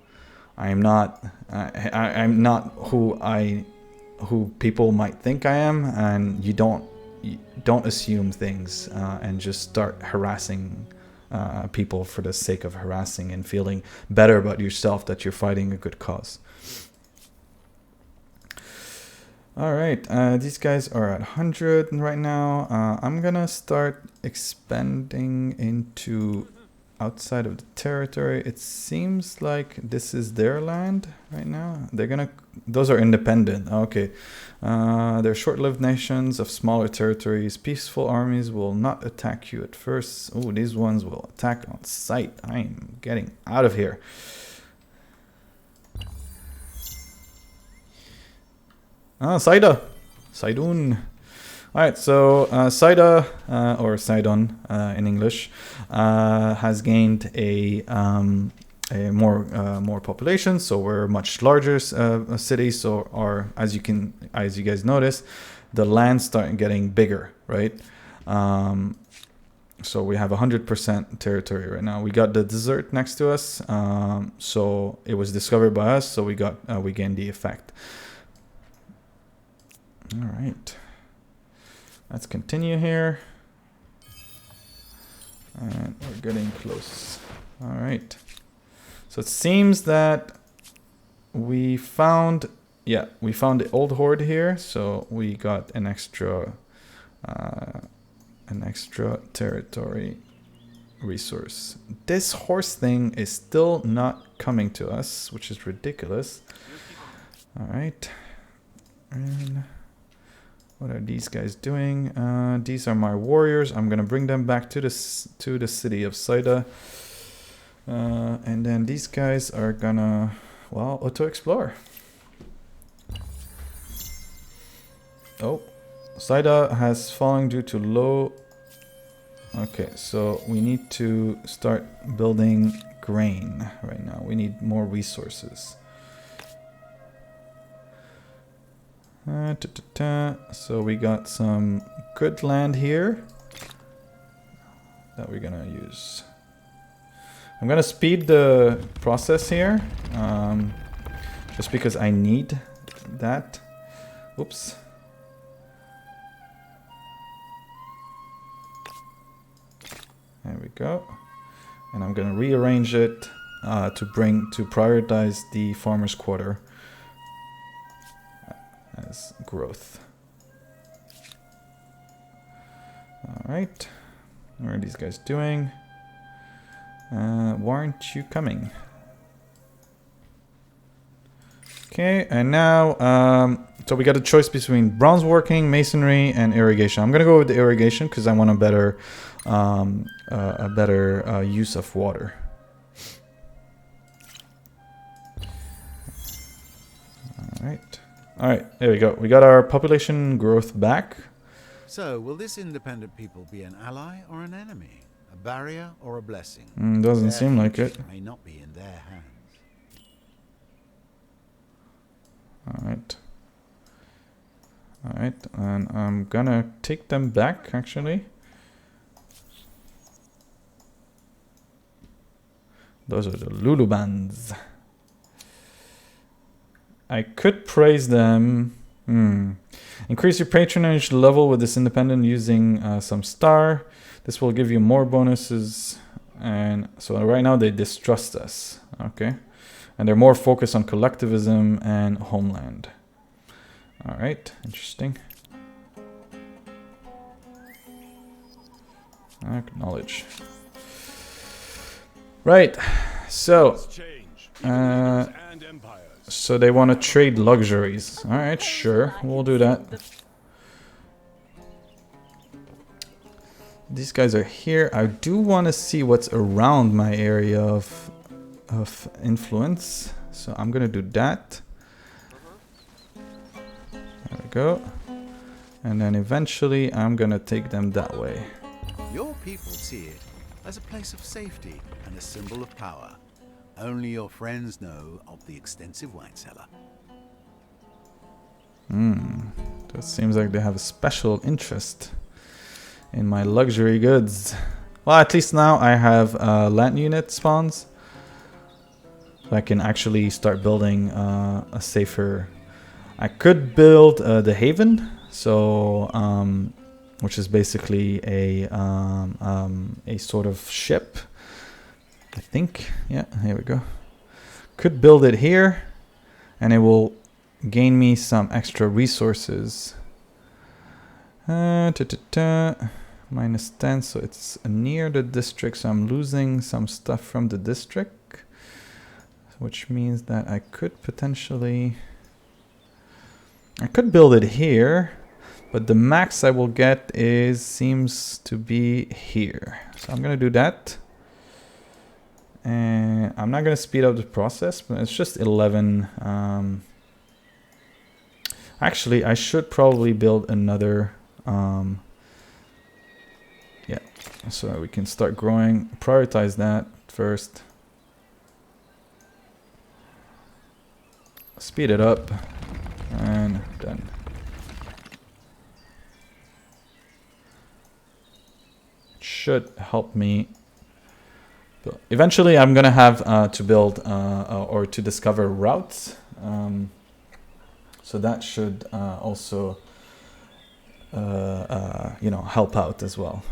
I'm not who people might think I am, and you don't assume things and just start harassing people for the sake of harassing and feeling better about yourself that you're fighting a good cause. All right, these guys are at 100 right now. I'm gonna start expanding into outside of the territory. It seems like this is their land right now. They're gonna, those are independent. Okay. They're short-lived nations of smaller territories. Peaceful armies will not attack you at first. Oh, these ones will attack on sight. I'm getting out of here. Ah, Saida. Saidun. Alright, so Saida, or Sidon in English, has gained a more population, so we're a much larger city. So as you guys notice, the land's starting getting bigger, right? So we have 100% territory right now. We got the desert next to us, so it was discovered by us, so we gained the effect. All right. Let's continue here. And we're getting close. All right. So it seems that we found the old horde here. So we got an extra territory resource. This horse thing is still not coming to us, which is ridiculous. All right. And what are these guys doing? These are my warriors. I'm gonna bring them back to the city of Saida, and then these guys are gonna, well, auto-explore. Oh, Saida has fallen due to low. Okay, so we need to start building grain right now. We need more resources. So we got some good land here that we're gonna use. I'm gonna speed the process here, just because I need that. Oops. There we go. And I'm gonna rearrange it to prioritize the farmer's quarter as growth. All right, what are these guys doing? Why aren't you coming? Okay, and now so we got a choice between bronze working, masonry, and irrigation. I'm gonna go with the irrigation because I want a better use of water. All right, there we go. We got our population growth back. So, will this independent people be an ally or an enemy? A barrier or a blessing? Doesn't Their seem like future it. May not be in their hands. All right, and I'm gonna take them back, actually. Those are the Lulubans. I could praise them. Increase your patronage level with this independent using some star. This will give you more bonuses. And so right now they distrust us. Okay. And they're more focused on collectivism and homeland. All right. Interesting. Acknowledge. Right. So. So they want to trade luxuries. All right, sure, we'll do that. These guys are here. I do want to see what's around my area of influence. So I'm gonna do that. There we go. And then eventually I'm gonna take them that way. Your people see it as a place of safety and a symbol of power. Only your friends know of the extensive wine cellar. It seems like they have a special interest in my luxury goods. Well, at least now I have land unit spawns. So I can actually start building a safer... I could build the Haven, so which is basically a sort of ship. I think, yeah, here we go. Could build it here, and it will gain me some extra resources. What -10, so it's near the district, so I'm losing some stuff from the district, which means that I could potentially, I could build it here, but the max I will get seems to be here. So I'm gonna do that. And I'm not gonna speed up the process, but it's just 11. Actually, I should probably build another, yeah, so we can start growing. Prioritize that first. Speed it up, and done. It should help me. Eventually, I'm gonna have to build or to discover routes. So that should also, you know, help out as well.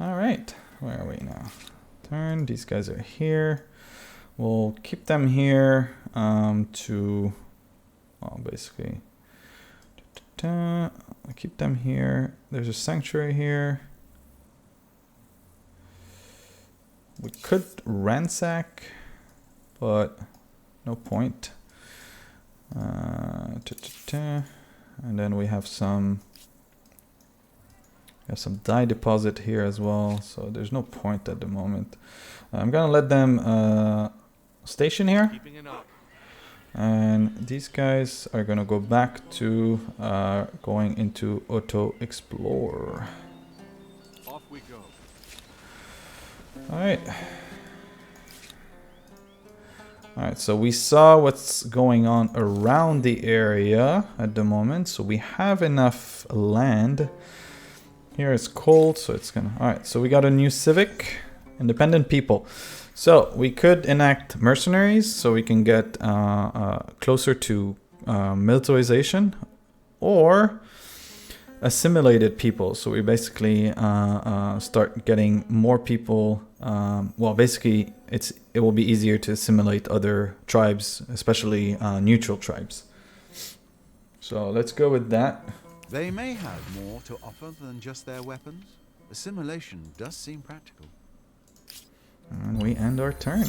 All right, where are we now? Turn. These guys are here. We'll keep them here to, well, basically, I'll keep them here. There's a sanctuary here. We could ransack, but no point. And then we have some dye deposit here as well, so there's no point at the moment. I'm gonna let them station here, and these guys are gonna go back to going into auto explore. Off we go. All right. All right, so we saw what's going on around the area at the moment. So we have enough land. Here it's cold, so it's gonna, all right, so we got a new civic, independent people. So we could enact mercenaries so we can get closer to militarization, or assimilated people. So we basically start getting more people. Well, basically it will be easier to assimilate other tribes, especially neutral tribes. So let's go with that. They may have more to offer than just their weapons. Assimilation does seem practical. And we end our turn.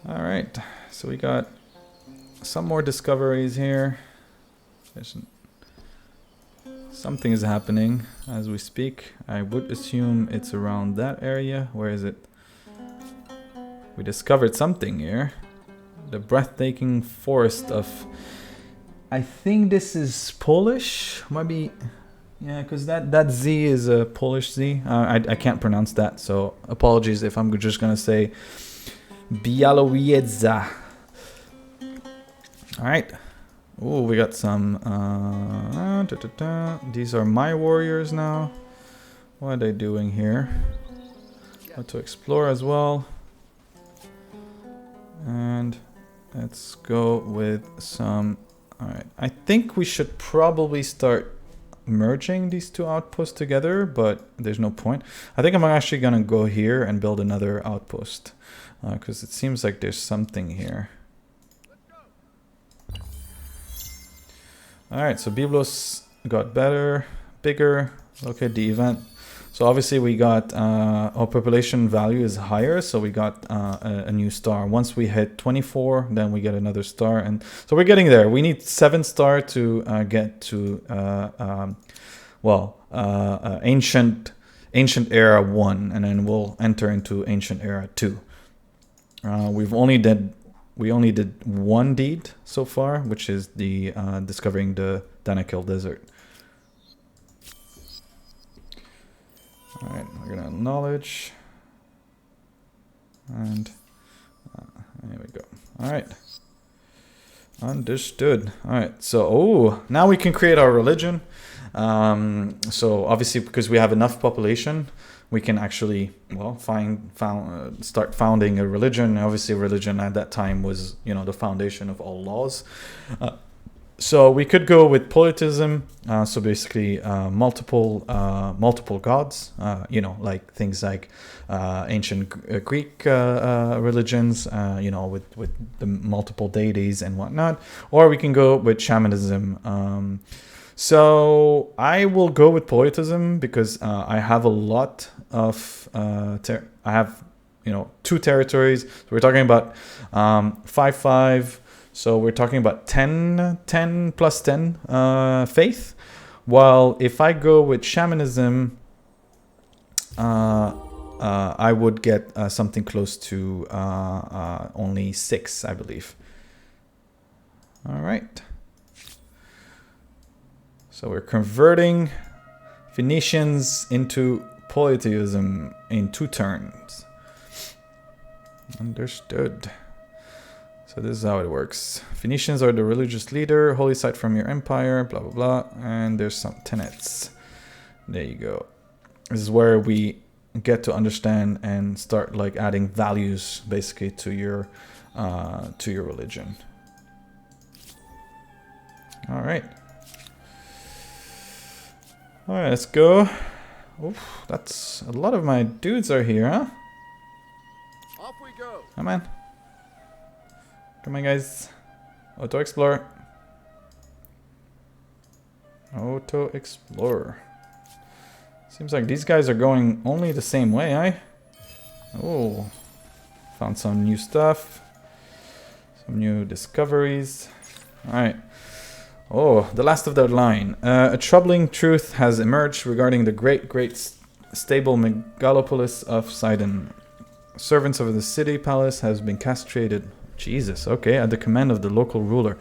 All right, so we got some more discoveries here. Something is happening as we speak. I would assume it's around that area. Where is it? We discovered something here. The breathtaking forest of... I think this is Polish. Maybe... Yeah, because that Z is a Polish Z. I can't pronounce that, so apologies if I'm just going to say Bialowieza. All right. Oh, we got some... These are my warriors now. What are they doing here? What to explore as well. And let's go with some... Alright, I think we should probably start merging these two outposts together, but there's no point. I think I'm actually going to go here and build another outpost. Because it seems like there's something here. Alright, so Byblos got better, bigger. Look at the event. So obviously we got, our population value is higher, so we got a new star. Once we hit 24, then we get another star. And so we're getting there. We need 7 star to get to, ancient era 1, and then we'll enter into ancient era 2. We only did one deed so far, which is the discovering the Danakil Desert. All right, we're gonna acknowledge, and there we go. All right, understood. All right, so now we can create our religion. So obviously, because we have enough population, we can actually, well, start founding a religion. Obviously, religion at that time was, the foundation of all laws. So we could go with polytheism. So basically, multiple gods. Like things like ancient Greek religions. With the multiple deities and whatnot. Or we can go with shamanism. So I will go with polytheism because I have a lot of I have 2 territories. So we're talking about 5. So we're talking about 10 plus 10 faith. While if I go with shamanism, I would get something close to only 6, I believe. All right. So we're converting Phoenicians into polytheism in 2 turns. Understood. So this is how it works. Phoenicians are the religious leader, holy site from your empire, blah, blah, blah. And there's some tenets. There you go. This is where we get to understand and start like adding values basically to your religion. All right. All right, let's go. Oof, that's a lot of my dudes are here, huh? Off we go. Come on. Come on, guys. Auto Explorer. Auto Explorer. Seems like these guys are going only the same way, eh? Oh. Found some new stuff. Some new discoveries. Alright. Oh, the last of their line. A troubling truth has emerged regarding the great stable megalopolis of Sidon. Servants of the city palace has been castrated. Jesus, okay, at the command of the local ruler.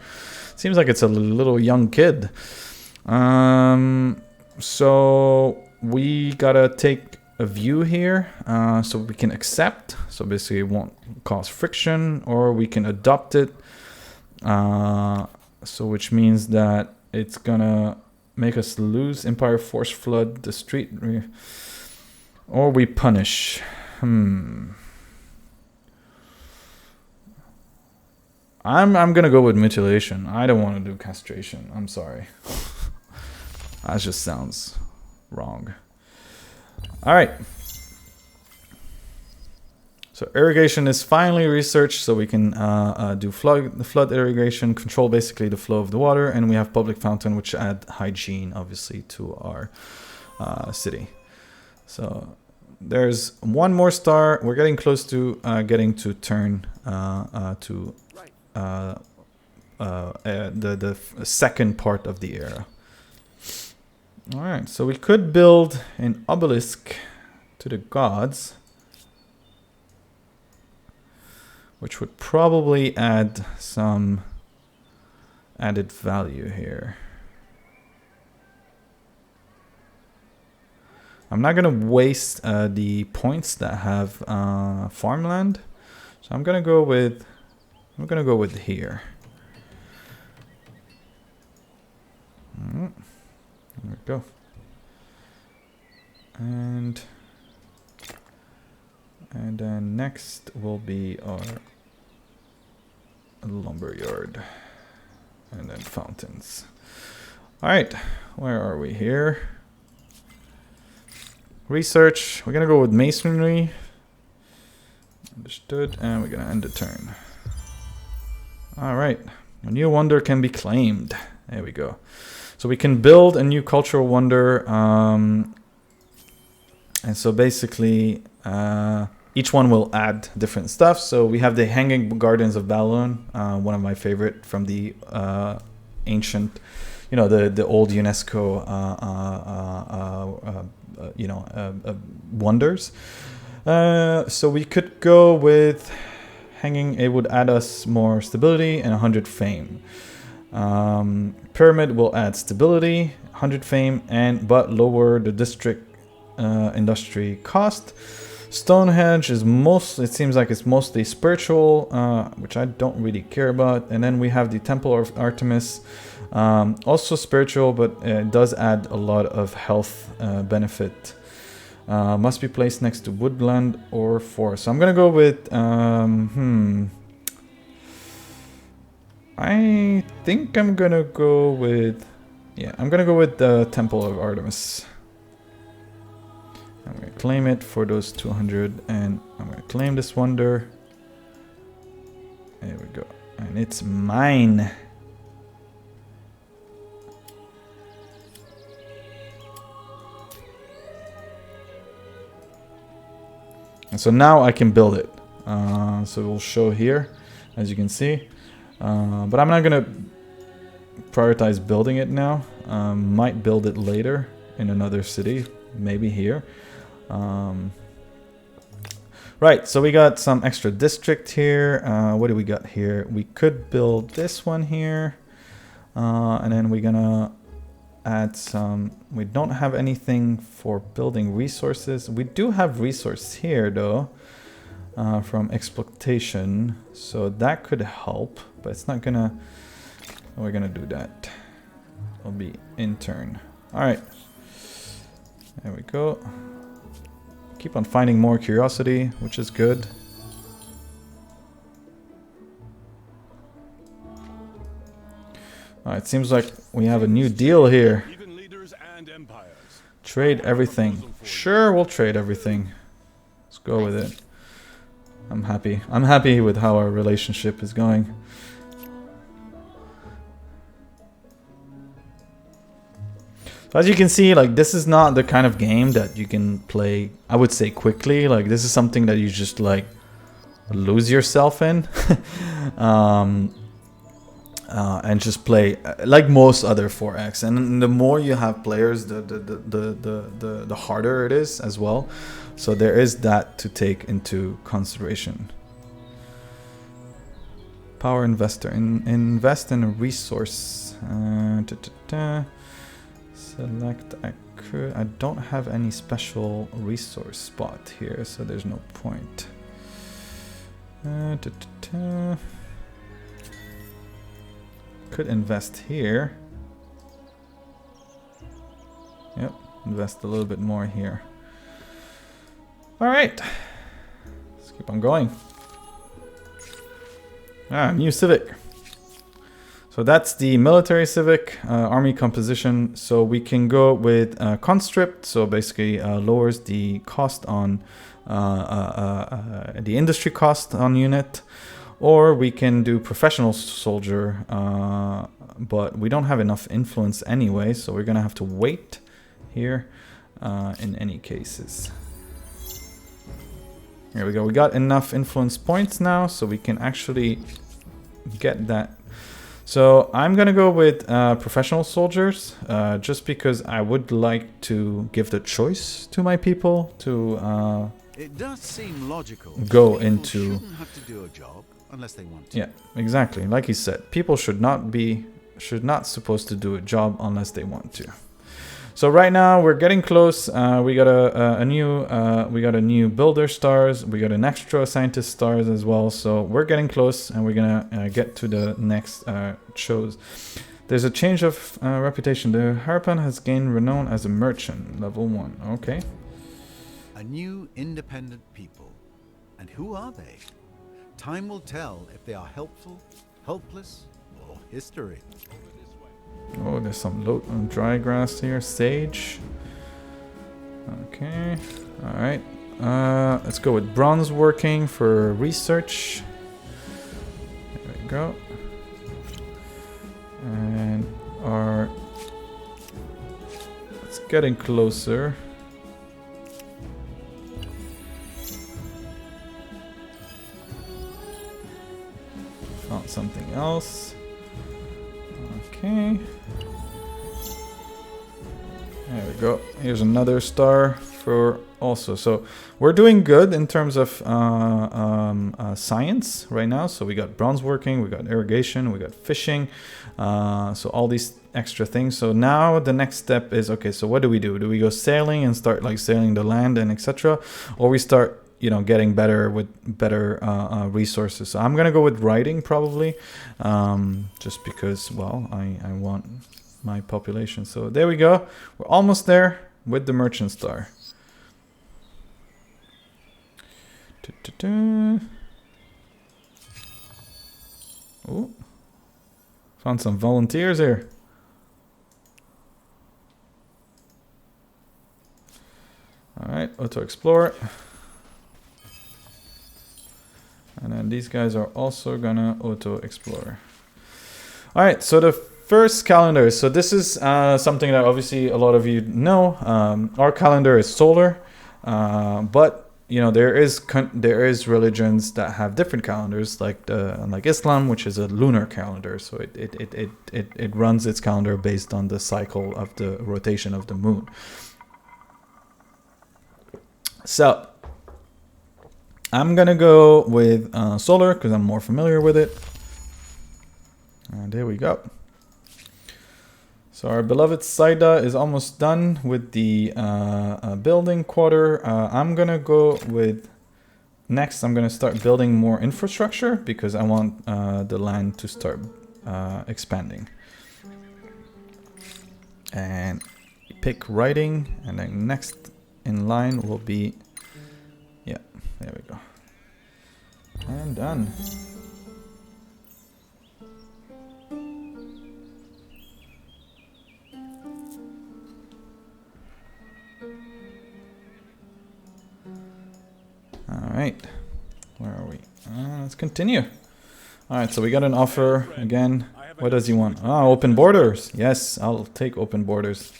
Seems like it's a little young kid. So we gotta take a view here, so we can accept. So basically it won't cause friction, or we can adopt it. So which means that it's gonna make us lose Empire Force Flood the street, or we punish. I'm gonna go with mutilation. I don't want to do castration. I'm sorry. That just sounds wrong. All right. So irrigation is finally researched, so we can do flood irrigation, control basically the flow of the water, and we have public fountain, which add hygiene, obviously, to our city. So there's 1 more star. We're getting close to getting to turn to the second part of the era. All right, so we could build an obelisk to the gods, which would probably add some added value here. I'm not gonna waste the points that have farmland, so I'm gonna go with here. There we go. And then next will be our lumber yard, and then fountains. All right, where are we here? Research. We're gonna go with masonry. Understood, and we're gonna end the turn. All right, a new wonder can be claimed. There we go. So we can build a new cultural wonder, and so basically each one will add different stuff. So we have the Hanging Gardens of Babylon, one of my favorite from the ancient, the old UNESCO, wonders. So we could go with hanging. It would add us more stability and 100 fame. Pyramid will add stability, 100 fame, but lower the district industry cost. Stonehenge is it seems like it's mostly spiritual, which I don't really care about. And then we have the Temple of Artemis, also spiritual, but it does add a lot of health benefit. Must be placed next to woodland or forest. So I'm gonna go with I think I'm gonna go with... Yeah, I'm gonna go with the Temple of Artemis. I'm gonna claim it for those 200, and I'm gonna claim this wonder. There we go. And it's mine. And so now I can build it. So we'll show here, as you can see. But I'm not gonna prioritize building it now. Might build it later in another city, maybe here. Right, so we got some extra district here. What do we got here? We could build this one here. And then we're gonna add some... We don't have anything for building resources. We do have resource here though, from exploitation. So that could help, but it's not gonna... We're gonna do that. It'll be intern. All right, there we go. Keep on finding more curiosity, which is good. It seems like we have a new deal here. Even leaders and empires. Trade everything. Sure, we'll trade everything. Let's go with it. I'm happy. I'm happy with how our relationship is going. So as you can see, like, this is not the kind of game that you can play, I would say, quickly. Like, this is something that you just, like, lose yourself in. And just play like most other 4X. And the more you have players, the harder it is as well. So there is that to take into consideration. Power investor. Invest in a resource. Select. I don't have any special resource spot here, so there's no point. Could invest here. Yep, invest a little bit more here. All right, let's keep on going. New civic. So that's the military civic army composition. So we can go with conscript. So basically lowers the cost on the industry cost on unit. Or we can do professional soldier, but we don't have enough influence anyway, so we're gonna have to wait here in any cases. Here we go, we got enough influence points now, so we can actually get that. So I'm gonna go with professional soldiers, just because I would like to give the choice to my people to it does seem logical. Go People into... shouldn't have to do a job unless they want to. Yeah, exactly. Like you said, people should not supposed to do a job unless they want to. So right now we're getting close. We got a new builder stars. We got an extra scientist stars as well. So we're getting close, and we're gonna get to the next shows. There's a change of reputation. The Harpan has gained renown as a merchant, level 1. Okay. A new independent people. And who are they? Time will tell if they are helpful, helpless, or history. Oh, there's some dry grass here. Sage. Okay. Alright. Let's go with bronze working for research. There we go. And it's getting closer. Found something else. Okay. There we go. Here's another star for also. So we're doing good in terms of science right now. So we got bronze working, we got irrigation, we got fishing. So all these extra things. So now the next step is, okay, so what do? Do we go sailing and start like sailing the land and etc.? Or we start, you know, getting better with better resources. So I'm gonna go with writing probably, just because, well, I want my population. So there we go. We're almost there with the merchant star. Ooh. Found some volunteers here. Alright, auto explore. And then these guys are also gonna auto explore. Alright, so the first calendar. So this is something that obviously a lot of you know. Our calendar is solar, but you know there is religions that have different calendars, like Islam, which is a lunar calendar. So it runs its calendar based on the cycle of the rotation of the moon. So I'm gonna go with solar because I'm more familiar with it. And there we go. So our beloved Saida is almost done with the building quarter. I'm gonna go with next. I'm gonna start building more infrastructure because I want the land to start expanding. And pick writing, and then next in line will be, yeah, there we go. And done. Alright, where are we? Let's continue. Alright, so we got an offer again. What does he want? Ah, open borders. Yes, I'll take open borders.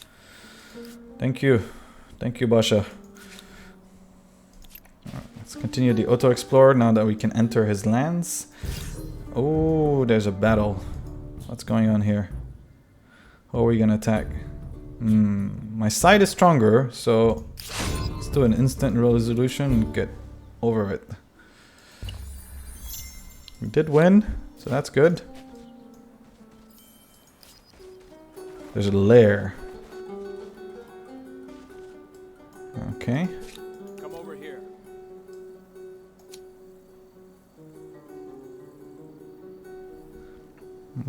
Thank you. Thank you, Basha. Alright, let's continue the auto explorer now that we can enter his lands. Oh, there's a battle. What's going on here? How are we gonna attack? My side is stronger, so let's do an instant resolution and get over it. We did win, so that's good. There's a lair. Okay. Come over here.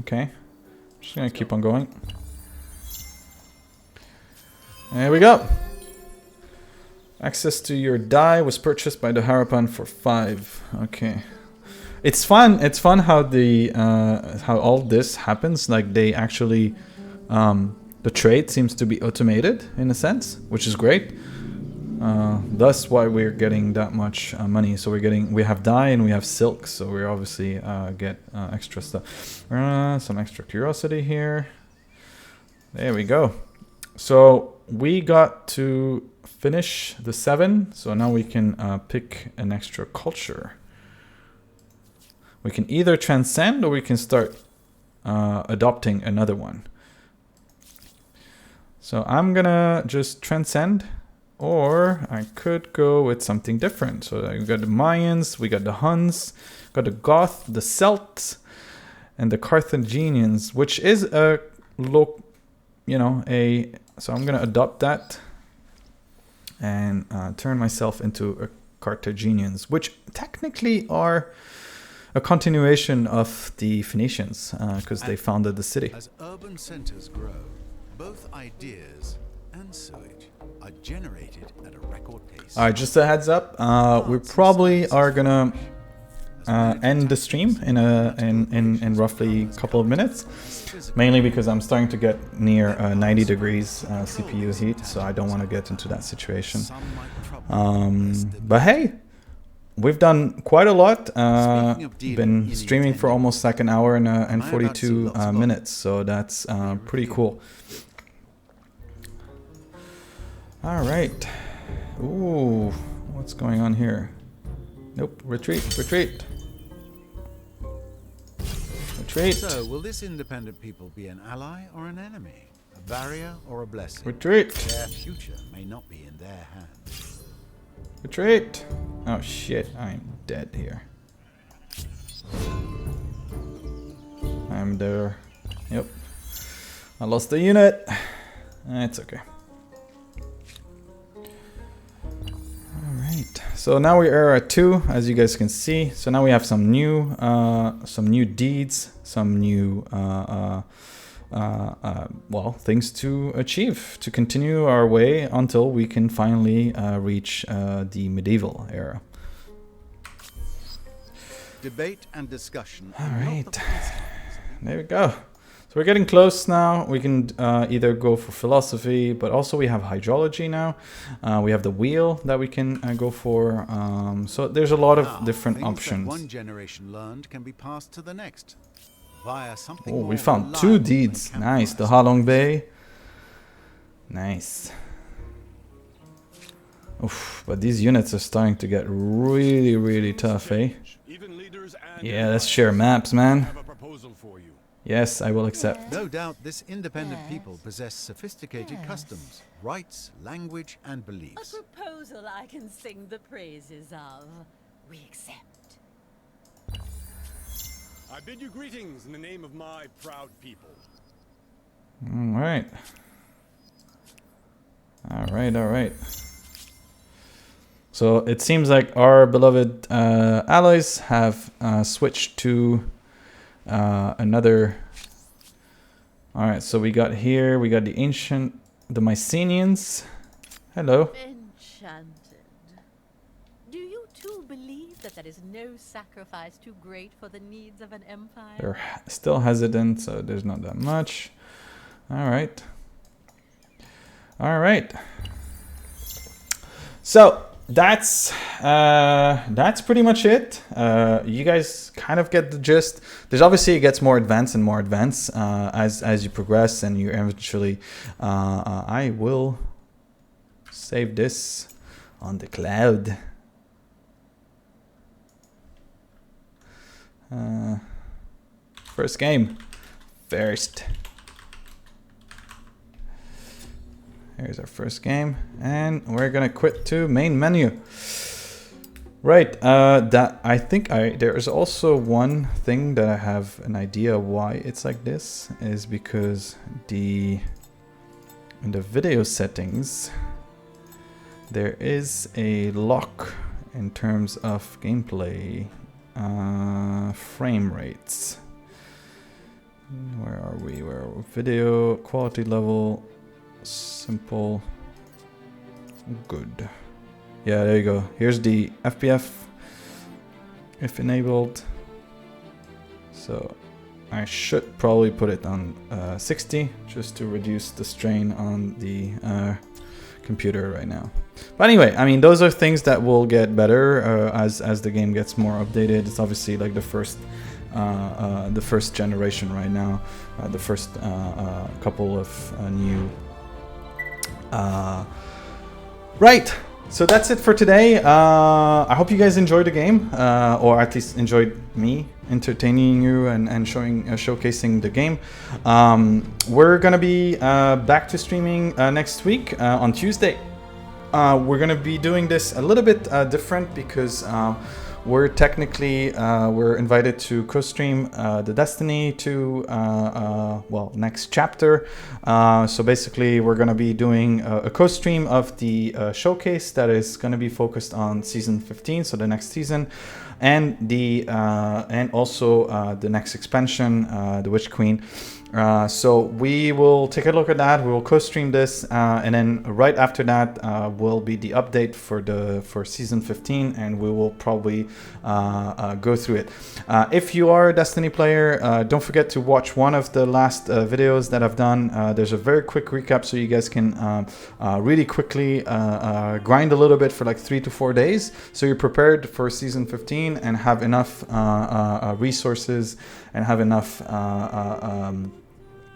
Okay. Just gonna keep on going. There we go. Access to your die was purchased by the Harapan for 5. Okay. It's fun. It's fun how the how all this happens. Like they actually, the trade seems to be automated in a sense, which is great. That's why we're getting that much money. So we have dye and we have silk. So we obviously get extra stuff. Some extra curiosity here. There we go. So we got to finish the 7. So now we can pick an extra culture. We can either transcend or we can start adopting another one. So I'm gonna just transcend, or I could go with something different. So we got the Mayans, we got the Huns, got the Goth, the Celts, and the Carthaginians, which is a low, so I'm gonna adopt that and turn myself into a Carthaginians, which technically are a continuation of the Phoenicians because they founded the city. As urban centers grow, both ideas and sewage are generated at a record pace. All right, just a heads up. We probably are gonna end the stream in roughly a couple of minutes, mainly because I'm starting to get near 90 degrees CPU heat, so I don't want to get into that situation. But hey, we've done quite a lot. Been streaming for almost like an hour and 42 minutes, so that's pretty cool. All right. Ooh, what's going on here? Nope. Retreat. Retreat. Retreat. So, will this independent people be an ally or an enemy? A barrier or a blessing? Retreat. Their future may not be in their hands. Retreat. Oh shit, I'm dead here. I'm there. Yep. I lost the unit. It's okay. Alright. So now we are at 2, as you guys can see. So now we have some new deeds, some new things to achieve to continue our way until we can finally reach the medieval era. Debate and discussion. All right, there we go. So we're getting close now. We can either go for philosophy, but also we have hydrology now. We have the wheel that we can go for. So there's a lot of different things options. That one generation learned can be passed to the next via something Oh, more we found 2 reliable deeds. than Nice. The campfires. Halong Bay. Nice. Oof, but these units are starting to get really, really tough, eh? Even leaders and Yeah, let's share maps, man. have a proposal for you. Yes, I will accept. No doubt this independent people possess sophisticated customs, rights, language, and A beliefs. proposal I can sing the praises of. We accept. I bid you greetings in the name of my proud people. Alright. Alright. So it seems like our beloved allies have switched to another. Alright, so we got here, we got the Mycenaeans. Hello. Enchanted. Do you too believe that there is no sacrifice too great for the needs of an empire? They're still hesitant, so there's not that much. Alright. So that's pretty much it. You guys kind of get the gist. There's obviously it gets more advanced and more advanced as you progress, and you eventually. I will save this on the cloud. First game. Here's our first game, and we're gonna quit to main menu. Right, there is also one thing that I have an idea why it's like this, is because in the video settings there is a lock in terms of gameplay frame rates. Where are we? Video quality level. Simple, good. Yeah, there you go. Here's the FPF if enabled. So I should probably put it on 60 just to reduce the strain on the computer right now. But anyway, I mean, those are things that will get better as the game gets more updated. It's obviously like the first generation right now, the first couple of new. Right, so that's it for today. I hope you guys enjoyed the game, or at least enjoyed me entertaining you and showcasing the game. We're gonna be back to streaming next week on Tuesday. We're gonna be doing this a little bit different because we're technically we're invited to co-stream the Destiny 2 next chapter. So basically we're going to be doing a co-stream of the showcase that is going to be focused on season 15, so the next season, and the also the next expansion, the Witch Queen. So we will take a look at that. We will co-stream this, and then right after that will be the update for season 15, and we will probably go through it. If you are a Destiny player, don't forget to watch one of the last videos that I've done. There's a very quick recap, so you guys can really quickly grind a little bit for like 3 to 4 days, so you're prepared for season 15 and have enough resources and have enough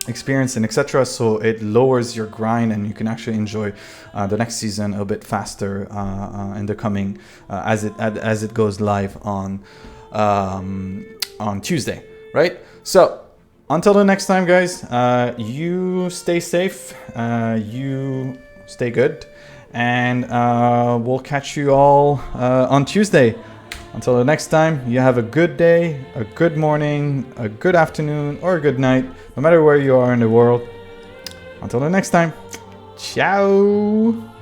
experience and etc. So it lowers your grind and you can actually enjoy the next season a bit faster in the coming as it goes live on Tuesday, right? So until the next time, guys, you stay safe, you stay good, and we'll catch you all on Tuesday. Until the next time, you have a good day, a good morning, a good afternoon, or a good night, no matter where you are in the world. Until the next time, ciao!